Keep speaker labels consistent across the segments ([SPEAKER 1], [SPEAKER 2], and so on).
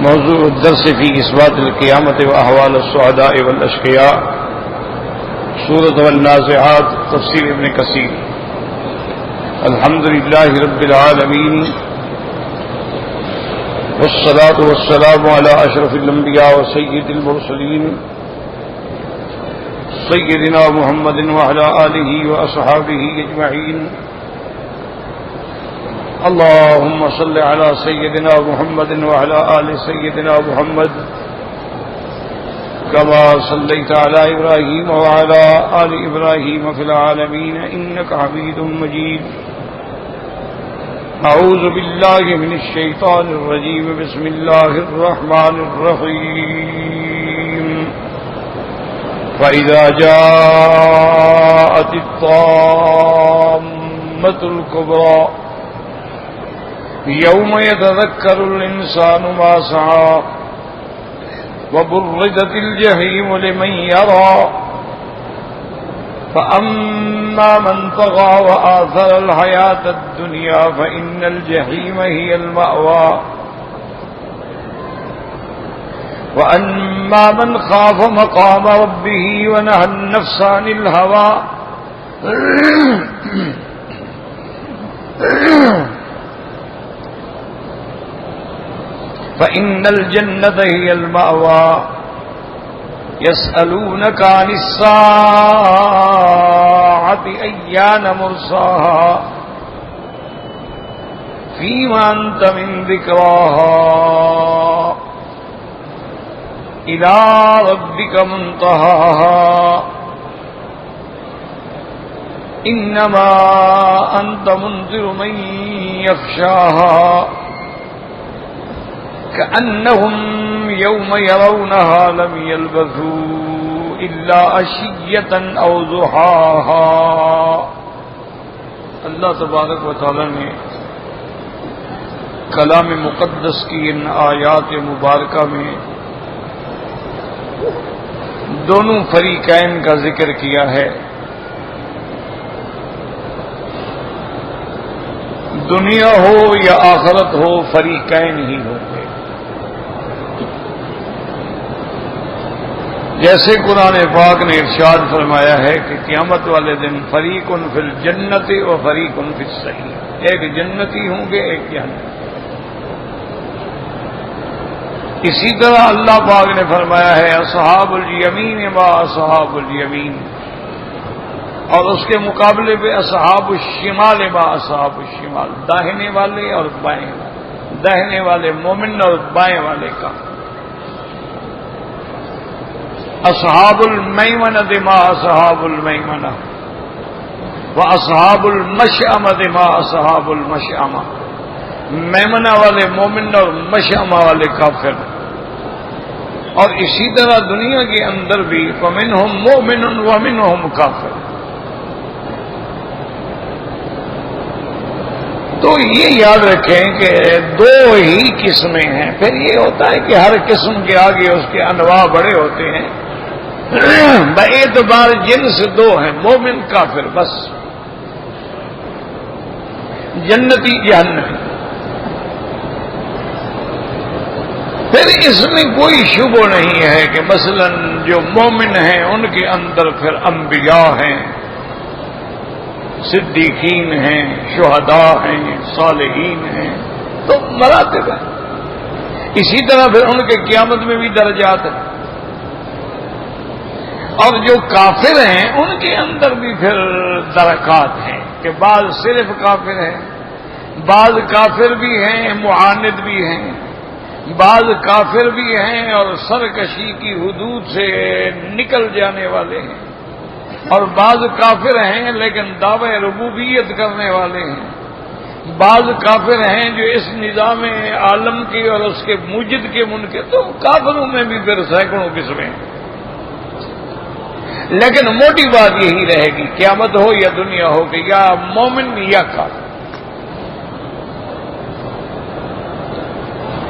[SPEAKER 1] موضوع الدرس في إثبات القيامة وأحوال السعداء والأشقياء سورة والنازعات تفسير ابن كثير. الحمد لله رب العالمين والصلاة والسلام على أشرف الأنبياء وسيد المرسلين سيدنا محمد وعلى آله وأصحابه أجمعين. اللهم صل على سيدنا محمد وعلى آل سيدنا محمد كما صليت على إبراهيم وعلى آل إبراهيم في العالمين إنك حميد مجيد. أعوذ بالله من الشيطان الرجيم. بسم الله الرحمن الرحيم. فإذا جاءت الطامة الكبرى يوم يتذكر الإنسان ما سعى وبرزت الجحيم لمن يرى فأما من طغى وآثر الحياة الدنيا فإن الجحيم هي المأوى وأما من خاف مقام ربه ونهى النفس عن الهوى فإن الجنة هي المأوى. يسألونك عن الساعة أيان مرساها فيما أنت من ذكراها إلى ربك منتهاها إنما أنت منذر من يخشاها كأنهم يوم يرونها لم يلبثوا إلا عشية أو ضحاها. اللہ تبارک و تعالی نے کلام مقدس کی ان آیات مبارکہ میں دونوں فریقین کا ذکر کیا ہے. دنیا ہو یا آخرت ہو فریقین ہی ہوں گے. جیسے قرآن پاک نے ارشاد فرمایا ہے کہ قیامت والے دن فریق فی الجنت و فریق فی السعیر، ایک جنتی ہوں گے ایک جہنمی. اسی طرح اللہ پاک نے فرمایا ہے اصحاب الیمین ما اصحاب الیمین، اور اس کے مقابلے پہ اصحاب الشمال ما اصحاب الشمال، داہنے والے اور بائیں والے، داہنے والے مومن اور بائیں والے کا. اصحاب المیمنہ ما اصحاب المیمنہ و اصحاب المشأمہ ما اصحاب المشأمہ، میمنہ والے مومن اور مشأمہ والے کافر. اور اسی طرح دنیا کے اندر بھی فمنہم مؤمن ومنہم کافر. تو یہ یاد رکھیں کہ دو ہی قسمیں ہیں. پھر یہ ہوتا ہے کہ ہر قسم کے آگے اس کے انواع بڑے ہوتے ہیں. باعتبار جنس دو ہیں، مومن کافر، بس. جنتی جہنمی. پھر اس میں کوئی شبہ نہیں ہے کہ مثلا جو مومن ہیں ان کے اندر پھر انبیاء ہیں، صدیقین ہیں، شہداء ہیں، صالحین ہیں، تو مراتب ہیں. اسی طرح پھر ان کے قیامت میں بھی درجات ہیں. اور جو کافر ہیں ان کے اندر بھی پھر درکات ہیں کہ بعض صرف کافر ہیں، بعض کافر بھی ہیں معاند بھی ہیں، بعض کافر بھی ہیں اور سرکشی کی حدود سے نکل جانے والے ہیں، اور بعض کافر ہیں لیکن دعوی ربوبیت کرنے والے ہیں، بعض کافر ہیں جو اس نظام عالم کی اور اس کے موجد کے منکر. تو کافروں میں بھی پھر سینکڑوں قسمیں. لیکن موٹی بات یہی رہے گی قیامت ہو یا دنیا ہو کہ یا مومن یا کافر.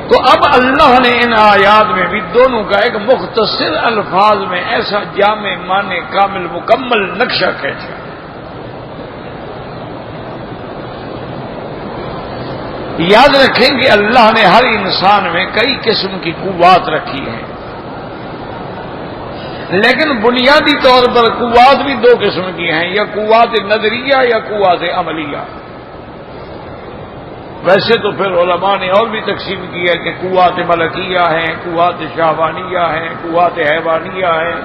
[SPEAKER 1] تو اب اللہ نے ان آیات میں بھی دونوں کا ایک مختصر الفاظ میں ایسا جامع معنی کامل مکمل نقشہ کھینچا. یاد رکھیں کہ اللہ نے ہر انسان میں کئی قسم کی قوات رکھی ہیں، لیکن بنیادی طور پر قوات بھی دو قسم کی ہیں، یا قوات نظریہ یا قوات عملیہ۔ ویسے تو پھر علماء نے اور بھی تقسیم کی ہے کہ قوات ملکیہ ہیں، قوات شہوانیہ ہیں، قوات حیوانیہ ہیں،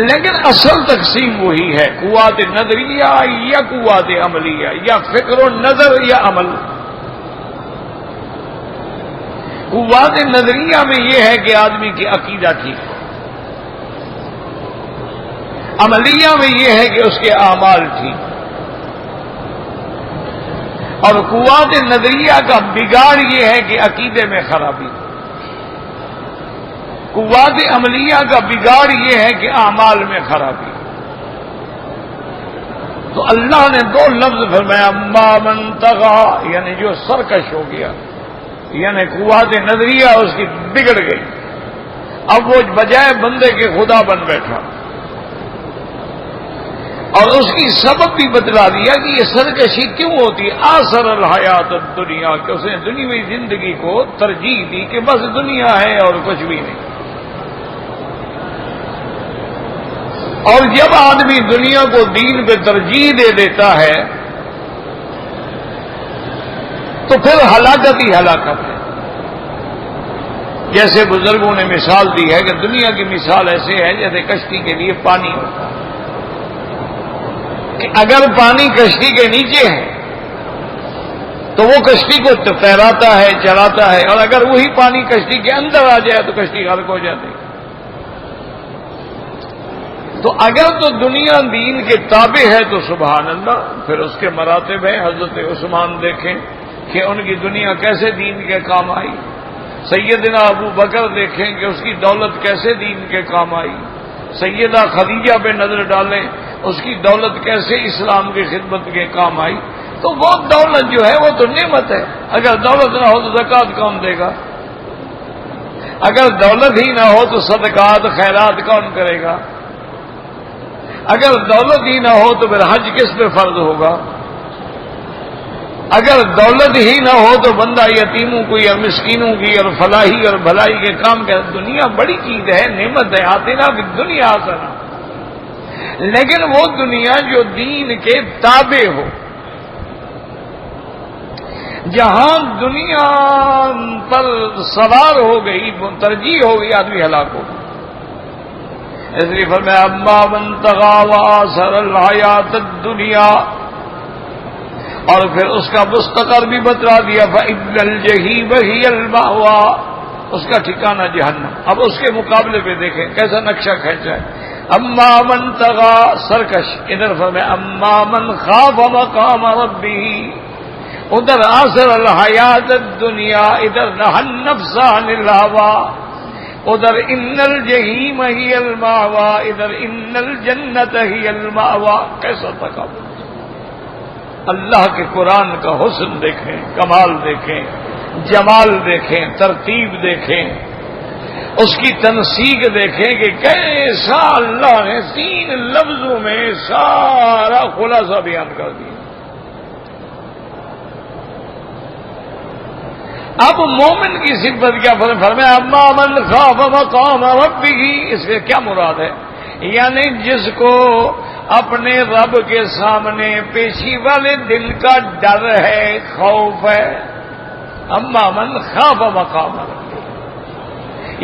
[SPEAKER 1] لیکن اصل تقسیم وہی ہے، قوات نظریہ یا قوات عملیہ، یا فکر و نظر یا عمل۔ قوات نظریہ میں یہ ہے کہ آدمی کی عقیدہ ٹھیک ہو، عملیہ میں یہ ہے کہ اس کے اعمال ٹھیک ہو، اور قوات نظریہ کا بگاڑ یہ ہے کہ عقیدے میں خرابی ہو، قوات عملیہ کا بگاڑ یہ ہے کہ اعمال میں خرابی ہو۔ تو اللہ نے دو لفظ فرمایا، اما من طغى، یعنی جو سرکش ہو گیا، یعنی قوات نظریہ اس کی بگڑ گئی، اب وہ بجائے بندے کے خدا بن بیٹھا، اور اس کی سبب بھی بتلا دیا کہ یہ سرکشی کیوں ہوتی ہے، آثر الحیات الدنیا، کہ اس نے دنیاوی زندگی کو ترجیح دی کہ بس دنیا ہے اور کچھ بھی نہیں۔ اور جب آدمی دنیا کو دین پہ ترجیح دے دیتا ہے تو پھر ہلاکت ہی ہلاکت ہے۔ جیسے بزرگوں نے مثال دی ہے کہ دنیا کی مثال ایسے ہے جیسے کشتی کے لیے پانی ہوتا ہے، کہ اگر پانی کشتی کے نیچے ہے تو وہ کشتی کو تیراتا ہے، چلاتا ہے، اور اگر وہی پانی کشتی کے اندر آ جائے تو کشتی غرق ہو جاتی ہے۔ تو اگر تو دنیا دین کے تابع ہے تو سبحان اللہ، پھر اس کے مراتب ہیں۔ حضرت عثمان دیکھیں کہ ان کی دنیا کیسے دین کے کام آئی، سیدنا ابو بکر دیکھیں کہ اس کی دولت کیسے دین کے کام آئی، سیدہ خدیجہ پہ نظر ڈالیں اس کی دولت کیسے اسلام کی خدمت کے کام آئی۔ تو وہ دولت جو ہے وہ تو نعمت ہے، اگر دولت نہ ہو تو زکوٰۃ کون دے گا، اگر دولت ہی نہ ہو تو صدقات خیرات کون کرے گا، اگر دولت ہی نہ ہو تو پھر حج کس پہ فرض ہوگا، اگر دولت ہی نہ ہو تو بندہ یتیموں کی اور مسکینوں کی اور فلاحی اور بھلائی کے کام کر۔ دنیا بڑی چیز ہے، نعمت ہے، آتنا فی الدنیا حسنہ، لیکن وہ دنیا جو دین کے تابع ہو، جہاں دنیا پر سوار ہو گئی، ترجیح ہو گئی، آدمی ہلاک ہو گئی۔ اس لیے فرمایا اما من طغى وآثر الحیات الدنیا، اور پھر اس کا مستقر بھی بتلا دیا، فإن الجحیم هی المأوى، اس کا ٹھکانہ جہنم۔ اب اس کے مقابلے پہ دیکھیں کیسا نقشہ کھینچا ہے، اما من طغى سرکش، ادھر فرمایا اما من خاف مقام ربه، ادھر آثر الحیات الدنیا، ادھر نہى النفس عن الهوى، ادھر ان الجحیم ہی المأوى، ادھر ان الجنت ہی المأوى۔ کیسا تقابل! اللہ کے قرآن کا حسن دیکھیں، کمال دیکھیں، جمال دیکھیں، ترتیب دیکھیں، اس کی تنسیق دیکھیں کہ کیسا اللہ نے 3 لفظوں میں سارا خلاصہ بیان کر دیا۔ اب مومن کی صفت کیا فرمایا، اما من خاف مقام ربہ، اس سے کیا مراد ہے؟ یعنی جس کو اپنے رب کے سامنے پیشی والے دن کا ڈر ہے، خوف ہے۔ اما من خاف مقام ربہ،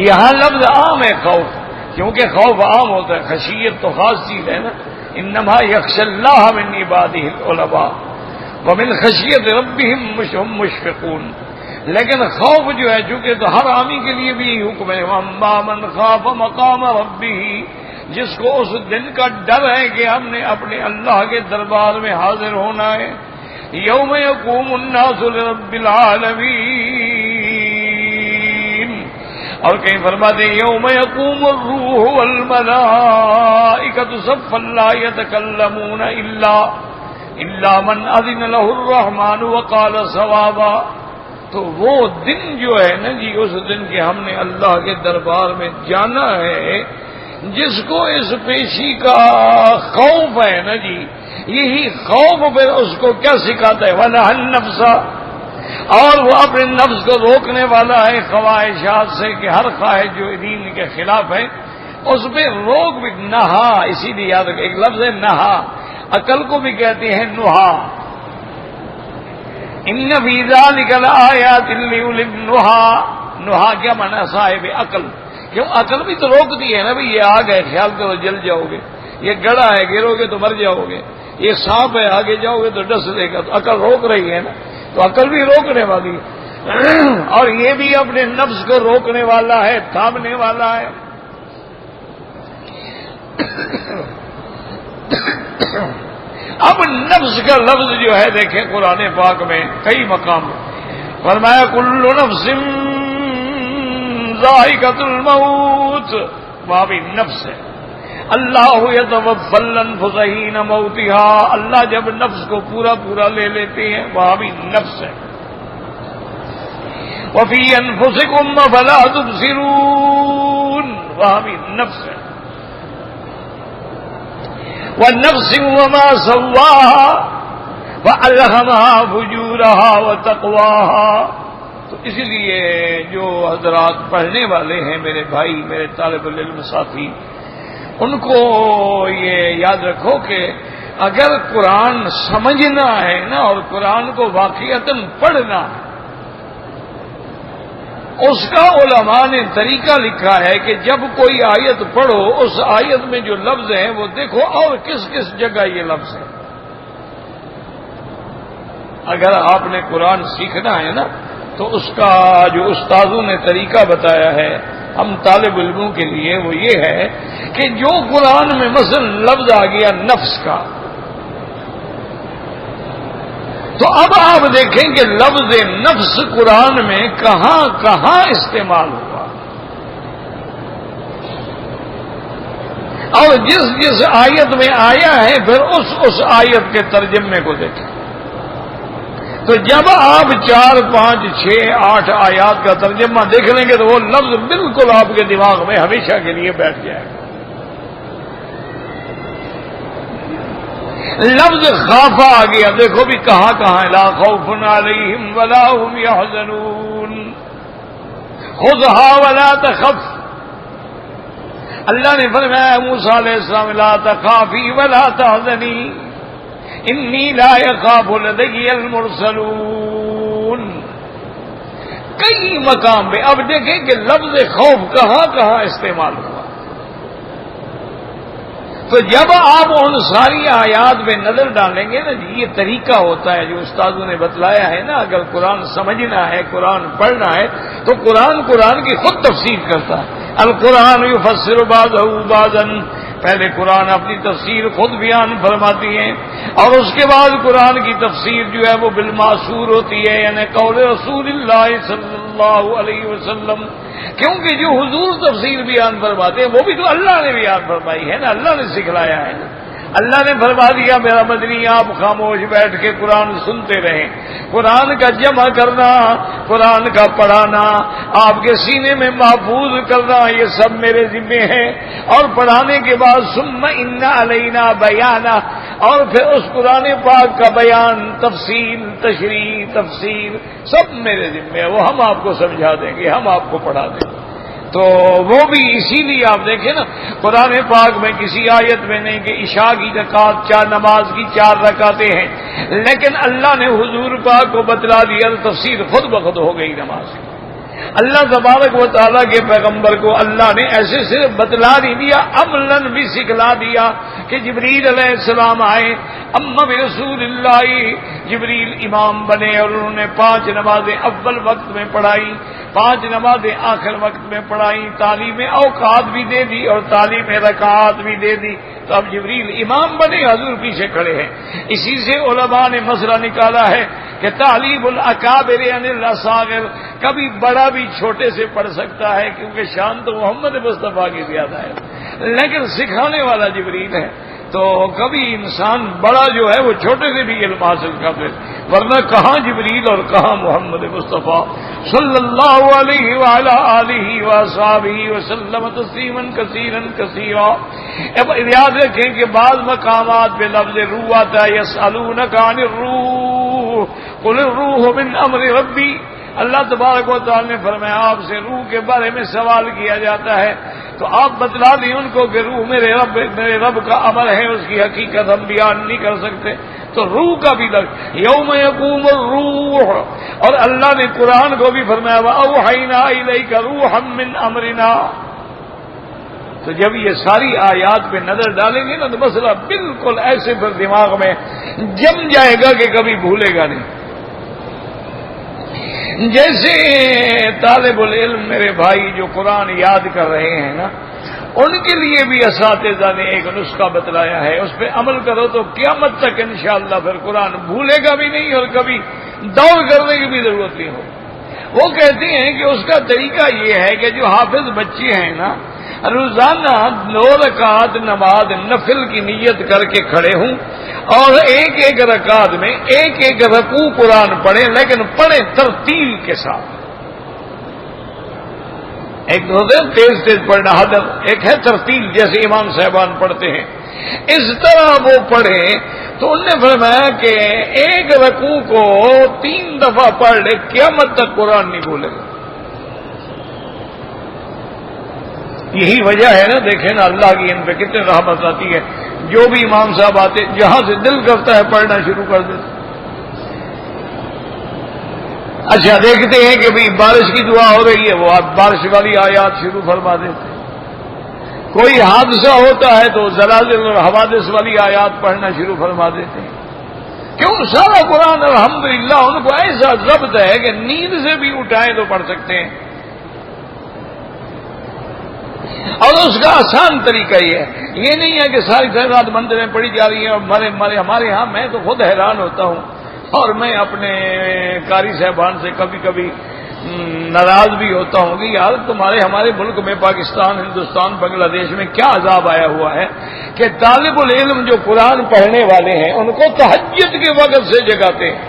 [SPEAKER 1] یہاں لفظ عام ہے خوف، کیونکہ خوف عام ہوتا ہے، خشیت تو خاص چیز ہے نا، انما یخشی اللہ من عبادہ العلماء ومن خشیت ربہم هم مشفقون۔ لیکن خوف جو ہے چونکہ تو ہر عامی کے لیے بھی یہی حکم ہے، اما من خاف مقام ربہ، جس کو اس دن کا ڈر ہے کہ ہم نے اپنے اللہ کے دربار میں حاضر ہونا ہے، یوم یقوم الناس لرب العالمین، اور کہیں فرماتے ہیں یوم یقوم الروح والملائکۃ صفا لا یتکلمون الا من اذن له الرحمن وقال صوابا۔ تو وہ دن جو ہے نا جی، اس دن کے ہم نے اللہ کے دربار میں جانا ہے، جس کو اس پیشی کا خوف ہے نا جی، یہی خوف پھر اس کو کیا سکھاتا ہے؟ وَنَهَى النَّفْسَ، اور وہ اپنے نفس کو روکنے والا ہے خواہشات سے کہ ہر خواہش جو دین کے خلاف ہے اس پہ روک بھی نہا. اسی لیے یاد رکھیں ایک لفظ ہے نہا، عقل کو بھی کہتے ہیں نہا. ان فی ذلک لآیات لأولی النہی، نہا کیا معنی؟ صاحب عقل. کیوں؟ عقل بھی تو روکتی ہے نا بھئی یہ آگ ہے خیال کرو جل جاؤ گے، یہ گڑھا ہے گرو گے تو مر جاؤ گے، یہ سانپ ہے آگے جاؤ گے تو ڈس دے گا. تو عقل روک رہی ہے نا، تو عقل بھی روکنے والی ہے اور یہ بھی اپنے نفس کو روکنے والا ہے، تھامنے والا ہے. اب نفس کا لفظ جو ہے دیکھیں قرآن پاک میں کئی مقام فرمایا کل نفس ذائقۃ الموت، وہاں بھی نفس ہے. اللہ یتوفی الانفس حین موتہا، اللہ جب نفس کو پورا پورا لے لیتے ہیں وہاں بھی نفس ہے. وفی انفسکم افلا تبصرون، وہاں بھی نفس ہے. وَالنَّفْسٍ وَمَا سَوَّاهَا فَأَلْهَمَهَا فُجُورَهَا وَتَقْوَاهَا. تو اسی لیے جو حضرات پڑھنے والے ہیں میرے بھائی، میرے طالب العلم ساتھی، ان کو یہ یاد رکھو کہ اگر قرآن سمجھنا ہے نا اور قرآن کو واقعتاً پڑھنا ہے، اس کا علماء نے طریقہ لکھا ہے کہ جب کوئی آیت پڑھو اس آیت میں جو لفظ ہیں وہ دیکھو اور کس کس جگہ یہ لفظ ہے. اگر آپ نے قرآن سیکھنا ہے نا تو اس کا جو استاذوں نے طریقہ بتایا ہے ہم طالب علموں کے لیے وہ یہ ہے کہ جو قرآن میں مثلا لفظ آ گیا نفس کا، تو اب آپ دیکھیں کہ لفظ نفس قرآن میں کہاں کہاں استعمال ہوا اور جس جس آیت میں آیا ہے پھر اس آیت کے ترجمے کو دیکھیں. تو جب آپ 4 5 6 8 آیات کا ترجمہ دیکھ لیں گے تو وہ لفظ بالکل آپ کے دماغ میں ہمیشہ کے لیے بیٹھ جائے گا. لفظ خافا آ گیا، دیکھو بھی کہاں کہاں لا خوف علیہم ولا هم يحزنون، خذها ولا تخف. اللہ نے فرمایا موسیٰ علیہ السلام لا تخافی ولا تحزنی انی لا یخاف لدی المرسلون. کئی مقام پہ اب دیکھیں کہ لفظ خوف کہاں کہاں استعمال ہوا. تو جب آپ ان ساری آیات میں نظر ڈالیں گے نا، یہ طریقہ ہوتا ہے جو استادوں نے بتلایا ہے نا. اگر قرآن سمجھنا ہے، قرآن پڑھنا ہے تو قرآن کی خود تفسیر کرتا ہے. القرآن یفسر بعضہ بعضا، پہلے قرآن اپنی تفسیر خود بیان فرماتی ہے اور اس کے بعد قرآن کی تفسیر جو ہے وہ بالمعصور ہوتی ہے، یعنی قول رسول اللہ صلی اللہ علیہ وسلم. کیونکہ جو حضور تفسیر بیان فرماتے ہیں وہ بھی تو اللہ نے بیان فرمائی ہے نا، اللہ نے سکھلایا ہے نا. اللہ نے فرما دیا میرا مدنی آپ خاموش بیٹھ کے قرآن سنتے رہیں. قرآن کا جمع کرنا، قرآن کا پڑھانا، آپ کے سینے میں محفوظ کرنا، یہ سب میرے ذمے ہے. اور پڑھانے کے بعد ثم ان علینا بیانا، اور پھر اس قرآن پاک کا بیان، تفصیل، تشریح، تفسیر سب میرے ذمے ہے. وہ ہم آپ کو سمجھا دیں گے، ہم آپ کو پڑھا دیں گے. تو وہ بھی اسی لیے آپ دیکھیں نا قرآن پاک میں کسی آیت میں نہیں کہ عشاء کی رکعت 4 نماز کی 4 رکعتیں ہیں، لیکن اللہ نے حضور پاک کو بتلا دیا تو تفسیر خود بخود ہو گئی نماز کی. اللہ تبارک و تعالیٰ کے پیغمبر کو اللہ نے ایسے صرف بتلا نہیں دیا، عملاً بھی سکھلا دیا کہ جبریل علیہ السلام آئے، اما برسول اللہ، جبریل امام بنے اور انہوں نے 5 نمازیں اول وقت میں پڑھائی، 5 نمازیں آخر وقت میں پڑھائی، تعلیم اوقات بھی دے دی اور تعلیم رکعات بھی دے دی. تو اب جبریل امام بنے، حضور پیچھے کھڑے ہیں. اسی سے علماء نے مسئلہ نکالا ہے کہ تعلیم الاکابر یعنی الاصاغر، کبھی بڑا بھی چھوٹے سے پڑھ سکتا ہے کیونکہ شان تو محمد مصطفیٰ کی زیادہ ہے، لیکن سکھانے والا جبریل ہے. تو کبھی انسان بڑا جو ہے وہ چھوٹے سے بھی علم حاصل کر دے، ورنہ کہاں جبریل اور کہاں محمد مصطفیٰ. صلی اللہ علیہ وعلی آلہ وصحبہ وسلم تسلیما کثیرا کثیرا۔ اب یاد رکھیں کہ بعض مقامات پہ لفظ روح آتا ہے، یسألونک عن الروح قل الروح من امر ربی۔ اللہ تبارک و تعالی نے فرمایا آپ سے روح کے بارے میں سوال کیا جاتا ہے تو آپ بتلا دیں ان کو کہ روح میرے رب کا امر ہے، اس کی حقیقت ہم بیان نہیں کر سکتے۔ تو روح کا بھی لفظ یوم یقوم الروح، اور اللہ نے قرآن کو بھی فرمایا وَأَوْحَيْنَا إِلَيْكَ رُوحًا مِّنْ أَمْرِنَا۔ تو جب یہ ساری آیات پہ نظر ڈالیں گے نا تو مسئلہ بالکل ایسے پھر دماغ میں جم جائے گا کہ کبھی بھولے گا نہیں۔ جیسے طالب العلم میرے بھائی جو قرآن یاد کر رہے ہیں نا، ان کے لیے بھی اساتذہ نے ایک نسخہ بتلایا ہے، اس پہ عمل کرو تو قیامت تک انشاءاللہ پھر قرآن بھولے گا بھی نہیں اور کبھی دوڑ کرنے کی بھی ضرورت نہیں ہو۔ وہ کہتے ہیں کہ اس کا طریقہ یہ ہے کہ جو حافظ بچے ہیں نا، روزانہ 2 رکعت نماز نفل کی نیت کر کے کھڑے ہوں اور ایک ایک رکعت میں ایک ایک رکوع قرآن پڑھیں، لیکن پڑھیں ترتیل کے ساتھ۔ ایک تو ہوتے ہیں تیز تیز پڑھنا حدر، ایک ہے ترتیل جیسے امام صاحبان پڑھتے ہیں، اس طرح وہ پڑھیں۔ تو انہوں نے فرمایا کہ ایک رکوع کو 3 دفعہ پڑھ لے قیامت تک قرآن نہیں بھولے گا۔ یہی وجہ ہے نا، دیکھیں نا اللہ کی ان پہ کتنے رحمت آتی ہے، جو بھی امام صاحب آتے جہاں سے دل کرتا ہے پڑھنا شروع کر دیتے۔ اچھا دیکھتے ہیں کہ بھئی بارش کی دعا ہو رہی ہے، وہ آپ بارش والی آیات شروع فرما دیتے ہیں۔ کوئی حادثہ ہوتا ہے تو زلازل اور حوادث والی آیات پڑھنا شروع فرما دیتے ہیں۔ کیوں؟ سارا قرآن الحمدللہ ان کو ایسا ضبط ہے کہ نیند سے بھی اٹھائیں تو پڑھ سکتے ہیں، اور اس کا آسان طریقہ یہ ہے، یہ نہیں ہے کہ ساری رات منتریں پڑھی جا رہی ہیں اور مرے ہمارے ہاں میں تو خود حیران ہوتا ہوں، اور میں اپنے قاری صاحبان سے کبھی کبھی ناراض بھی ہوتا ہوں کہ یار ہمارے ملک میں پاکستان، ہندوستان، بنگلہ دیش میں کیا عذاب آیا ہوا ہے کہ طالب العلم جو قرآن پڑھنے والے ہیں ان کو تہجد کے وقت سے جگاتے ہیں،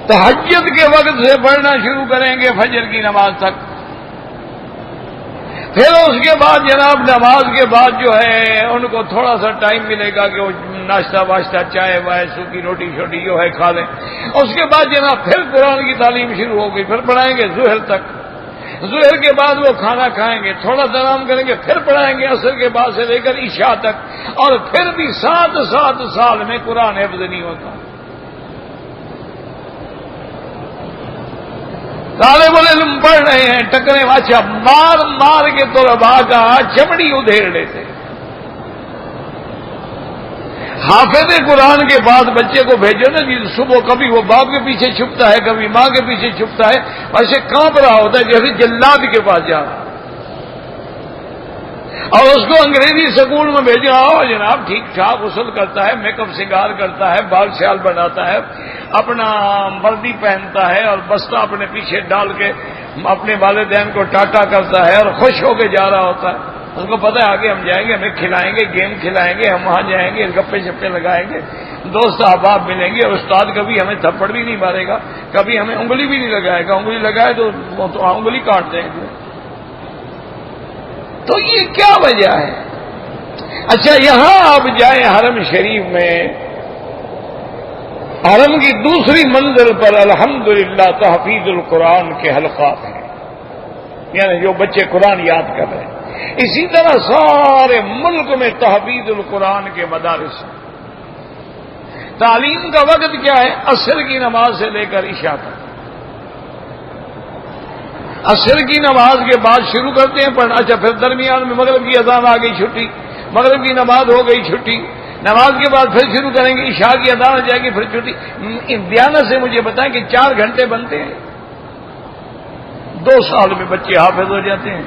[SPEAKER 1] تہجد کے وقت سے پڑھنا شروع کریں گے فجر کی نماز تک، پھر اس کے بعد جناب نماز کے بعد جو ہے ان کو تھوڑا سا ٹائم ملے گا کہ وہ ناشتہ واشتہ چائے وائے سوکھی روٹی شوٹی جو ہے کھا لیں، اس کے بعد جناب پھر قرآن کی تعلیم شروع ہو گئی، پھر پڑھائیں گے ظہر تک، ظہر کے بعد وہ کھانا کھائیں گے، تھوڑا سا آرام کریں گے، پھر پڑھائیں گے عصر کے بعد سے لے کر عشاء تک، اور پھر بھی 7 سال میں قرآن حفظ نہیں ہوتا۔ طالب العلم پڑھ رہے ہیں ٹکرے، اچھا مار کے طلباء کا چمڑی ادھیڑ لیتے۔ حافظ قرآن کے بعد بچے کو بھیجو نا جی، صبح کبھی وہ باپ کے پیچھے چھپتا ہے، کبھی ماں کے پیچھے چھپتا ہے، ایسے کانپ رہا ہوتا ہے جیسے جلاد کے پاس جا رہا، اور اس کو انگریزی سکول میں بھیجا ہو جناب، ٹھیک ٹھاک غسل کرتا ہے، میک اپ سنگار کرتا ہے، بال شال بناتا ہے، اپنا وردی پہنتا ہے اور بستہ اپنے پیچھے ڈال کے اپنے والدین کو ٹاٹا کرتا ہے اور خوش ہو کے جا رہا ہوتا ہے۔ اس کو پتہ ہے آگے ہم جائیں گے، ہمیں کھلائیں گے، گیم کھلائیں گے، ہم وہاں جائیں گے، گپے شپے لگائیں گے، دوست احباب ملیں گے، اور استاد کبھی ہمیں تھپڑ بھی نہیں مارے گا، کبھی ہمیں انگلی بھی نہیں لگائے گا، انگلی لگائے تو انگلی کاٹ دیں گے۔ تو یہ کیا وجہ ہے؟ اچھا یہاں آپ جائیں حرم شریف میں، حرم کی دوسری منزل پر الحمدللہ تحفیظ القرآن کے حلقات ہیں، یعنی جو بچے قرآن یاد کر رہے ہیں۔ اسی طرح سارے ملک میں تحفیظ القرآن کے مدارس ہیں۔ تعلیم کا وقت کیا ہے؟ عصر کی نماز سے لے کر عشاء تک۔ عصر کی نماز کے بعد شروع کرتے ہیں پڑھنا، اچھا پھر درمیان میں مغرب کی اذان آ گئی، چھٹی، مغرب کی نماز ہو گئی، چھٹی، نماز کے بعد پھر شروع کریں گے، عشاء کی اذان آ جائے گی، پھر چھٹی۔ دیانت سے مجھے بتائیں کہ 4 گھنٹے بنتے ہیں، 2 سال میں بچے حافظ ہو جاتے ہیں،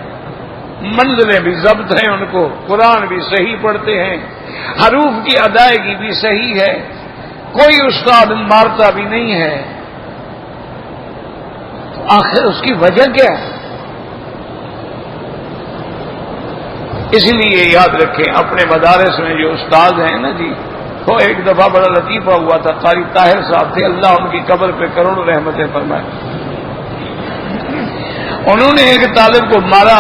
[SPEAKER 1] منزلیں بھی ضبط ہیں، ان کو قرآن بھی صحیح پڑھتے ہیں، حروف کی ادائیگی بھی صحیح ہے، کوئی استاد مارتا بھی نہیں ہے۔ تو آخر اس کی وجہ کیا ہے؟ اس لیے یاد رکھیں اپنے مدارس میں جو استاد ہیں نا جی، تو ایک دفعہ بڑا لطیفہ ہوا تھا، قاری طاہر صاحب تھے، اللہ ان کی قبر پہ کروڑوں رحمتیں فرمائے. انہوں نے ایک طالب کو مارا،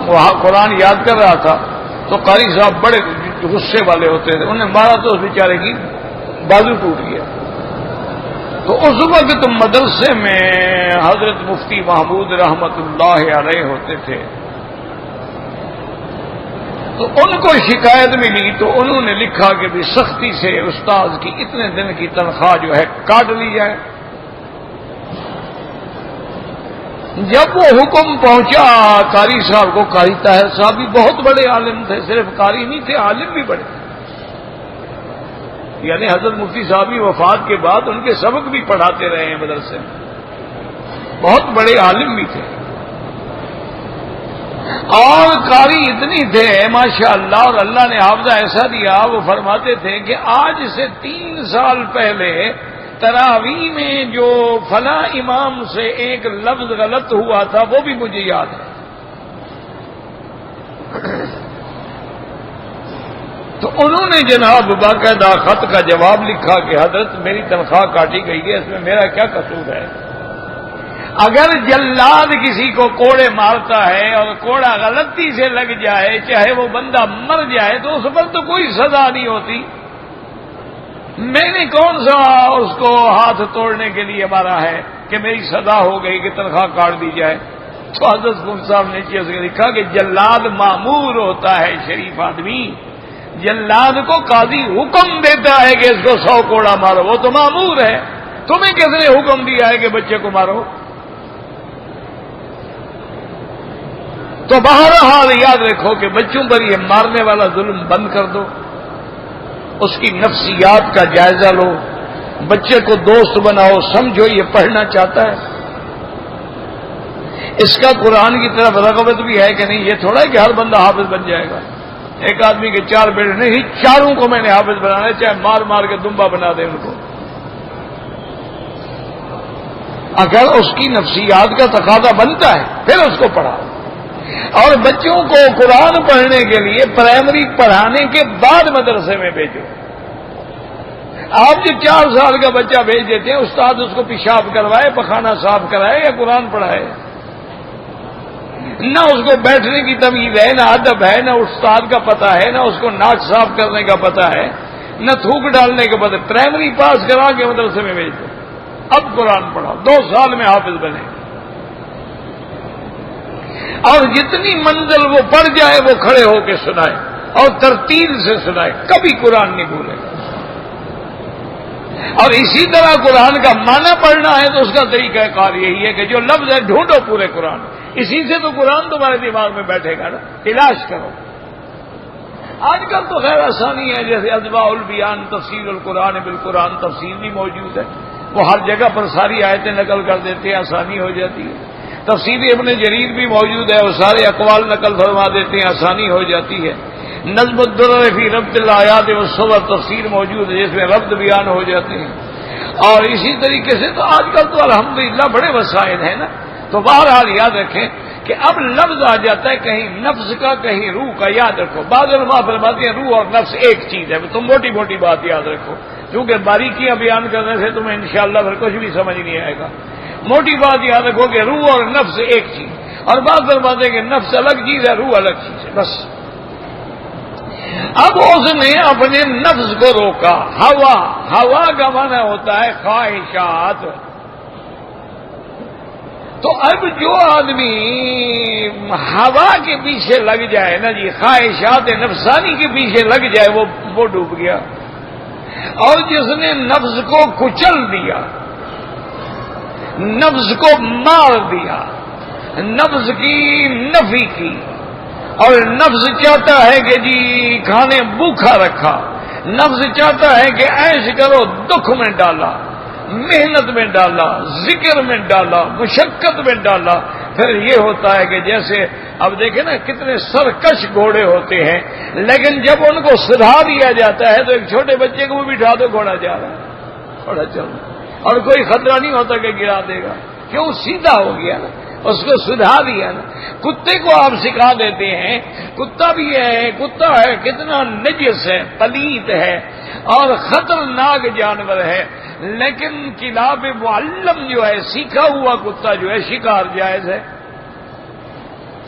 [SPEAKER 1] وہاں قرآن یاد کر رہا تھا، تو قاری صاحب بڑے غصے والے ہوتے تھے، انہوں نے مارا تو اس بیچارے کی بازو ٹوٹ گیا. تو اس وقت مدرسے میں حضرت مفتی محمود رحمت اللہ علیہ ہوتے تھے، تو ان کو شکایت ملی تو انہوں نے لکھا کہ بھی سختی سے استاد کی اتنے دن کی تنخواہ جو ہے کاٹ لی جائے. جب وہ حکم پہنچا قاری صاحب کو، قاری طاہر صاحب بھی بہت بڑے عالم تھے، صرف قاری نہیں تھے، عالم بھی بڑے تھے. یعنی حضرت مفتی صاحب کی وفات کے بعد ان کے سبق بھی پڑھاتے رہے ہیں مدرسے میں، بہت بڑے عالم بھی تھے. اور قاری اتنی تھے ماشاء اللہ، اور اللہ نے حافظہ ایسا دیا، وہ فرماتے تھے کہ آج سے 3 سال پہلے تراویح میں جو فلاں امام سے ایک لفظ غلط ہوا تھا وہ بھی مجھے یاد ہے. تو انہوں نے جناب باقاعدہ خط کا جواب لکھا کہ حضرت میری تنخواہ کاٹی گئی ہے، اس میں میرا کیا قصور ہے؟ اگر جلاد کسی کو کوڑے مارتا ہے اور کوڑا غلطی سے لگ جائے، چاہے وہ بندہ مر جائے، تو اس پر تو کوئی سزا نہیں ہوتی. میں نے کون سا اس کو ہاتھ توڑنے کے لیے مارا ہے کہ میری سزا ہو گئی کہ تنخواہ کاٹ دی جائے؟ تو حضرت مفتی صاحب نے چیز لکھا کہ جلاد مامور ہوتا ہے، شریف آدمی. جلاد کو قاضی حکم دیتا ہے کہ اس کو 100 کوڑا مارو، وہ تو مامور ہے. تمہیں کس نے حکم دیا ہے کہ بچے کو مارو؟ تو بہرحال یاد رکھو کہ بچوں پر یہ مارنے والا ظلم بند کر دو، اس کی نفسیات کا جائزہ لو، بچے کو دوست بناؤ، سمجھو یہ پڑھنا چاہتا ہے، اس کا قرآن کی طرف رغبت بھی ہے کہ نہیں. یہ تھوڑا ہے کہ ہر بندہ حافظ بن جائے گا. ایک آدمی کے 4 بیٹے نہیں، چاروں کو میں نے حافظ بنانا ہے، چاہے مار مار کے دمبا بنا دے ان کو. اگر اس کی نفسیات کا تقاضا بنتا ہے پھر اس کو پڑھاؤ. اور بچوں کو قرآن پڑھنے کے لیے پرائمری پڑھانے کے بعد مدرسے میں بھیجو. آپ جو 4 سال کا بچہ بھیج دیتے ہیں، استاد اس کو پیشاب کروائے، پخانہ صاف کرائے یا قرآن پڑھائے، نہ اس کو بیٹھنے کی تمیز ہے، نہ ادب ہے، نہ استاد کا پتہ ہے، نہ اس کو ناک صاف کرنے کا پتہ ہے، نہ تھوک ڈالنے کا پتہ. پرائمری پاس کرا کے مدرسے میں بھیج دو، اب قرآن پڑھاؤ، 2 سال میں حافظ بنے. اور جتنی منزل وہ پڑھ جائے وہ کھڑے ہو کے سنائے اور ترتیل سے سنائے، کبھی قرآن نہیں بھولے. اور اسی طرح قرآن کا معنی پڑھنا ہے تو اس کا طریقہ کار یہی ہے کہ جو لفظ ہے ڈھونڈو پورے قرآن، اسی سے تو قرآن تمہارے دماغ میں بیٹھے گا نا. تلاش کرو. آج کل تو خیر آسانی ہے، جیسے ادباء البیان تفسیر القرآن بالقرآن تفسیر بھی موجود ہے، وہ ہر جگہ پر ساری آیتیں نقل کر دیتے ہیں، آسانی ہو جاتی ہے. تفسیر ابن جریر بھی موجود ہے، وہ سارے اقوال نقل فرما دیتے ہیں، آسانی ہو جاتی ہے. نظم الدرر فی ربط الآیات والصور تفسیر موجود ہے جس میں ربط بیان ہو جاتے ہیں. اور اسی طریقے سے تو آج کل تو الحمدللہ بڑے وسائل ہیں نا. تو بہرحال یاد رکھیں کہ اب لفظ آ جاتا ہے کہیں نفس کا کہیں روح کا. یاد رکھو بعض علماء فرماتے ہیں روح اور نفس ایک چیز ہے. تم موٹی موٹی بات یاد رکھو، کیونکہ باریکیاں بیان کرنے سے تمہیں انشاءاللہ پھر کچھ بھی سمجھ نہیں آئے گا. موٹی بات یاد رکھو کہ روح اور نفس ایک چیز، اور بعض فرماتے ہیں کہ نفس الگ چیز ہے، روح الگ چیز ہے. بس اب اس نے اپنے نفس کو روکا. ہوا کا معنی ہوتا ہے خواہشات. تو اب جو آدمی ہوا کے پیچھے لگ جائے نا جی، خواہشات نفسانی کے پیچھے لگ جائے، وہ ڈوب گیا. اور جس نے نفس کو کچل دیا، نفس کو مار دیا، نفس کی نفی کی، اور نفس چاہتا ہے کہ جی کھانے بھوکا رکھا، نفس چاہتا ہے کہ عیش کرو، دکھ میں ڈالا، محنت میں ڈالا، ذکر میں ڈالا، مشقت میں ڈالا. پھر یہ ہوتا ہے کہ جیسے اب دیکھیں نا کتنے سرکش گھوڑے ہوتے ہیں، لیکن جب ان کو سدھا دیا جاتا ہے تو ایک چھوٹے بچے کو بھی بٹھا دو، گھوڑا جا رہا ہے، گھوڑا چل رہا ہے، اور کوئی خطرہ نہیں ہوتا کہ گرا دے گا. کیوں؟ سیدھا ہو گیا نا، اس کو سدھا دیا نا. کتے کو آپ سکھا دیتے ہیں، کتا بھی ہے، کتا ہے کتنا نجس ہے، پلیت ہے، اور خطرناک جانور ہے، لیکن کلاب معلم جو ہے، سیکھا ہوا کتا جو ہے، شکار جائز ہے۔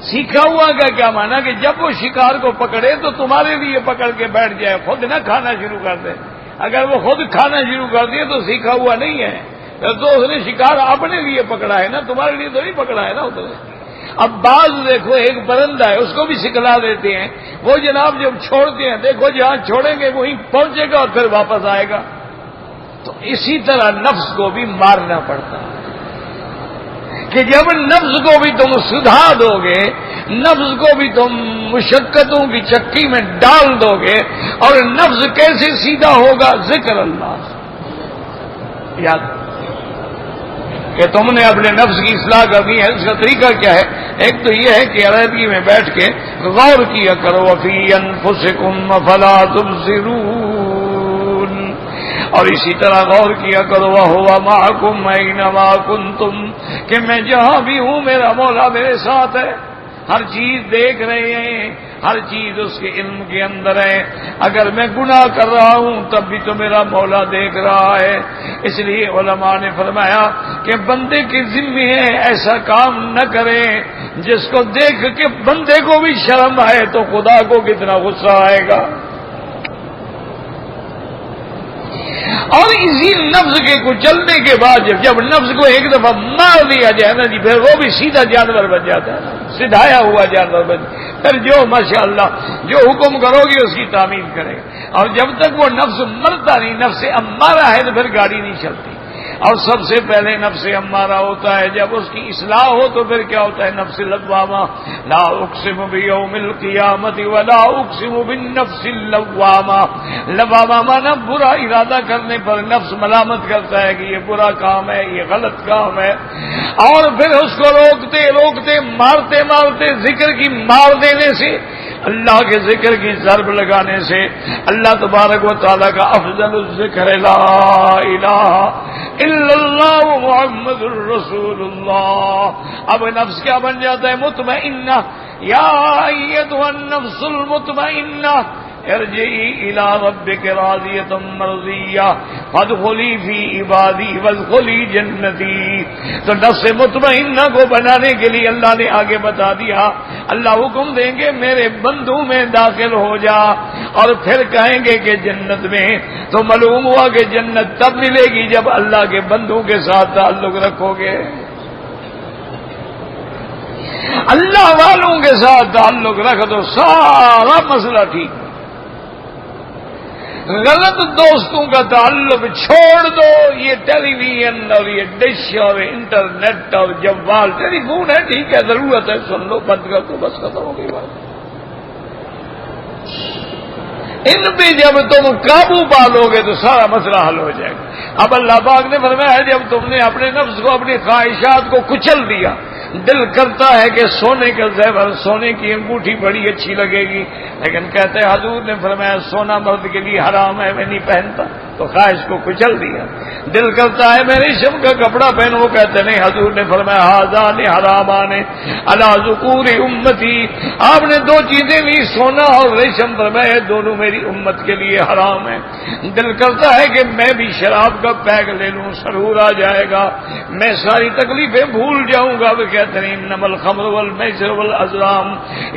[SPEAKER 1] سیکھا ہوا کا کیا مانا کہ جب وہ شکار کو پکڑے تو تمہارے لیے پکڑ کے بیٹھ جائے، خود نہ کھانا شروع کر دے۔ اگر وہ خود کھانا شروع کر دے تو سیکھا ہوا نہیں ہے، تو اس نے شکار اپنے لیے پکڑا ہے نا، تمہارے لیے تو نہیں پکڑا ہے نا اس نے۔ اب بعض دیکھو ایک پرندہ ہے، اس کو بھی سکھلا دیتے ہیں، وہ جناب جب چھوڑتے ہیں دیکھو جہاں چھوڑیں گے وہیں پہنچے گا اور پھر واپس آئے گا۔ تو اسی طرح نفس کو بھی مارنا پڑتا ہے کہ جب نفس کو بھی تم سدھا دو گے، نفس کو بھی تم مشقتوں کی چکی میں ڈال دو گے، اور نفس کیسے سیدھا ہوگا؟ ذکر اللہ سے۔ یاد کہ تم نے اپنے نفس کی اصلاح کرنی ہے، اس کا طریقہ کیا ہے؟ ایک تو یہ ہے کہ علیحدگی میں بیٹھ کے غور کیا کرو، وفی انفسکم افلا تبصرون، اور اسی طرح غور کیا کرو وہو معکم اینما کنتم، کہ میں جہاں بھی ہوں میرا مولا میرے ساتھ ہے، ہر چیز دیکھ رہے ہیں، ہر چیز اس کے علم کے اندر ہے۔ اگر میں گناہ کر رہا ہوں تب بھی تو میرا مولا دیکھ رہا ہے۔ اس لیے علماء نے فرمایا کہ بندے کے ذمہ ہے ایسا کام نہ کرے جس کو دیکھ کے بندے کو بھی شرم آئے، تو خدا کو کتنا غصہ آئے گا۔ اور اسی نفس کے کچلنے کے بعد جب نفس کو ایک دفعہ مار دیا جائے نا جی، پھر وہ بھی سیدھا جانور بن جاتا ہے، سدھایا ہوا جانور بن جاتا ہے۔ پھر جو ماشاءاللہ جو حکم کرو گی اس کی تعمیل کرے گا، اور جب تک وہ نفس مرتا نہیں، نفس امارہ ہے، تو پھر گاڑی نہیں چلتی۔ اور سب سے پہلے نفس امارہ ہوتا ہے، جب اس کی اصلاح ہو تو پھر کیا ہوتا ہے؟ نفس لوامہ۔ لا اقسم بیوم القیامت ولا اقسم بالنفس اللوامہ۔ لوامہ مانا برا ارادہ کرنے پر نفس ملامت کرتا ہے کہ یہ برا کام ہے، یہ غلط کام ہے، اور پھر اس کو روکتے روکتے مارتے مارتے ذکر کی مار دینے سے، اللہ کے ذکر کی ضرب لگانے سے، اللہ تبارک و تعالیٰ کا افضل الذکر لا الہ الا اللہ محمد الرسول اللہ۔ اب نفس کیا بن جاتا ہے؟ مطمئنہ۔ یا ایتھا النفس المطمئنہ ارجعی الی ربک راضیۃ مرضیہ فادخلی فی عبادی وادخلی جنتی۔ تو نفس مطمئنہ کو بنانے کے لیے اللہ نے آگے بتا دیا، اللہ حکم دیں گے میرے بندوں میں داخل ہو جا، اور پھر کہیں گے کہ جنت میں، تو معلوم ہوا کہ جنت تب ملے گی جب اللہ کے بندوں کے ساتھ تعلق رکھو گے، اللہ والوں کے ساتھ تعلق رکھ دو، سارا مسئلہ ٹھیک۔ غلط دوستوں کا تعلق چھوڑ دو، یہ ٹیلی ویژن اور یہ ڈش اور انٹرنیٹ اور جوال، ٹیلی فون ہے ٹھیک ہے، ضرورت ہے سن لو، بند کر دو، بس ختم ہو گئی بات۔ ان پہ جب تم قابو پالو گے تو سارا مسئلہ حل ہو جائے گا۔ اب اللہ پاک نے فرمایا جب تم نے اپنے نفس کو، اپنی خواہشات کو کچل دیا، دل کرتا ہے کہ سونے کا زیور، سونے کی انگوٹھی بڑی اچھی لگے گی، لیکن کہتے ہیں حضور نے فرمایا سونا مرد کے لیے حرام ہے، میں نہیں پہنتا، تو خواہش کو کچل دیا۔ دل کرتا ہے میں ریشم کا کپڑا پہنوں، کہتے نہیں، حضور نے فرمایا ھذان حرامان علی ذکور امتی۔ آپ نے دو چیزیں لی، سونا اور ریشم، فرمایا دونوں میری امت کے لیے حرام ہے۔ دل کرتا ہے کہ میں بھی شراب کا پیک لے لوں، سرور آ جائے گا، میں ساری تکلیفیں بھول جاؤں گا۔ وہ کہتے ہیں انما الخمر والمیسر والازلام،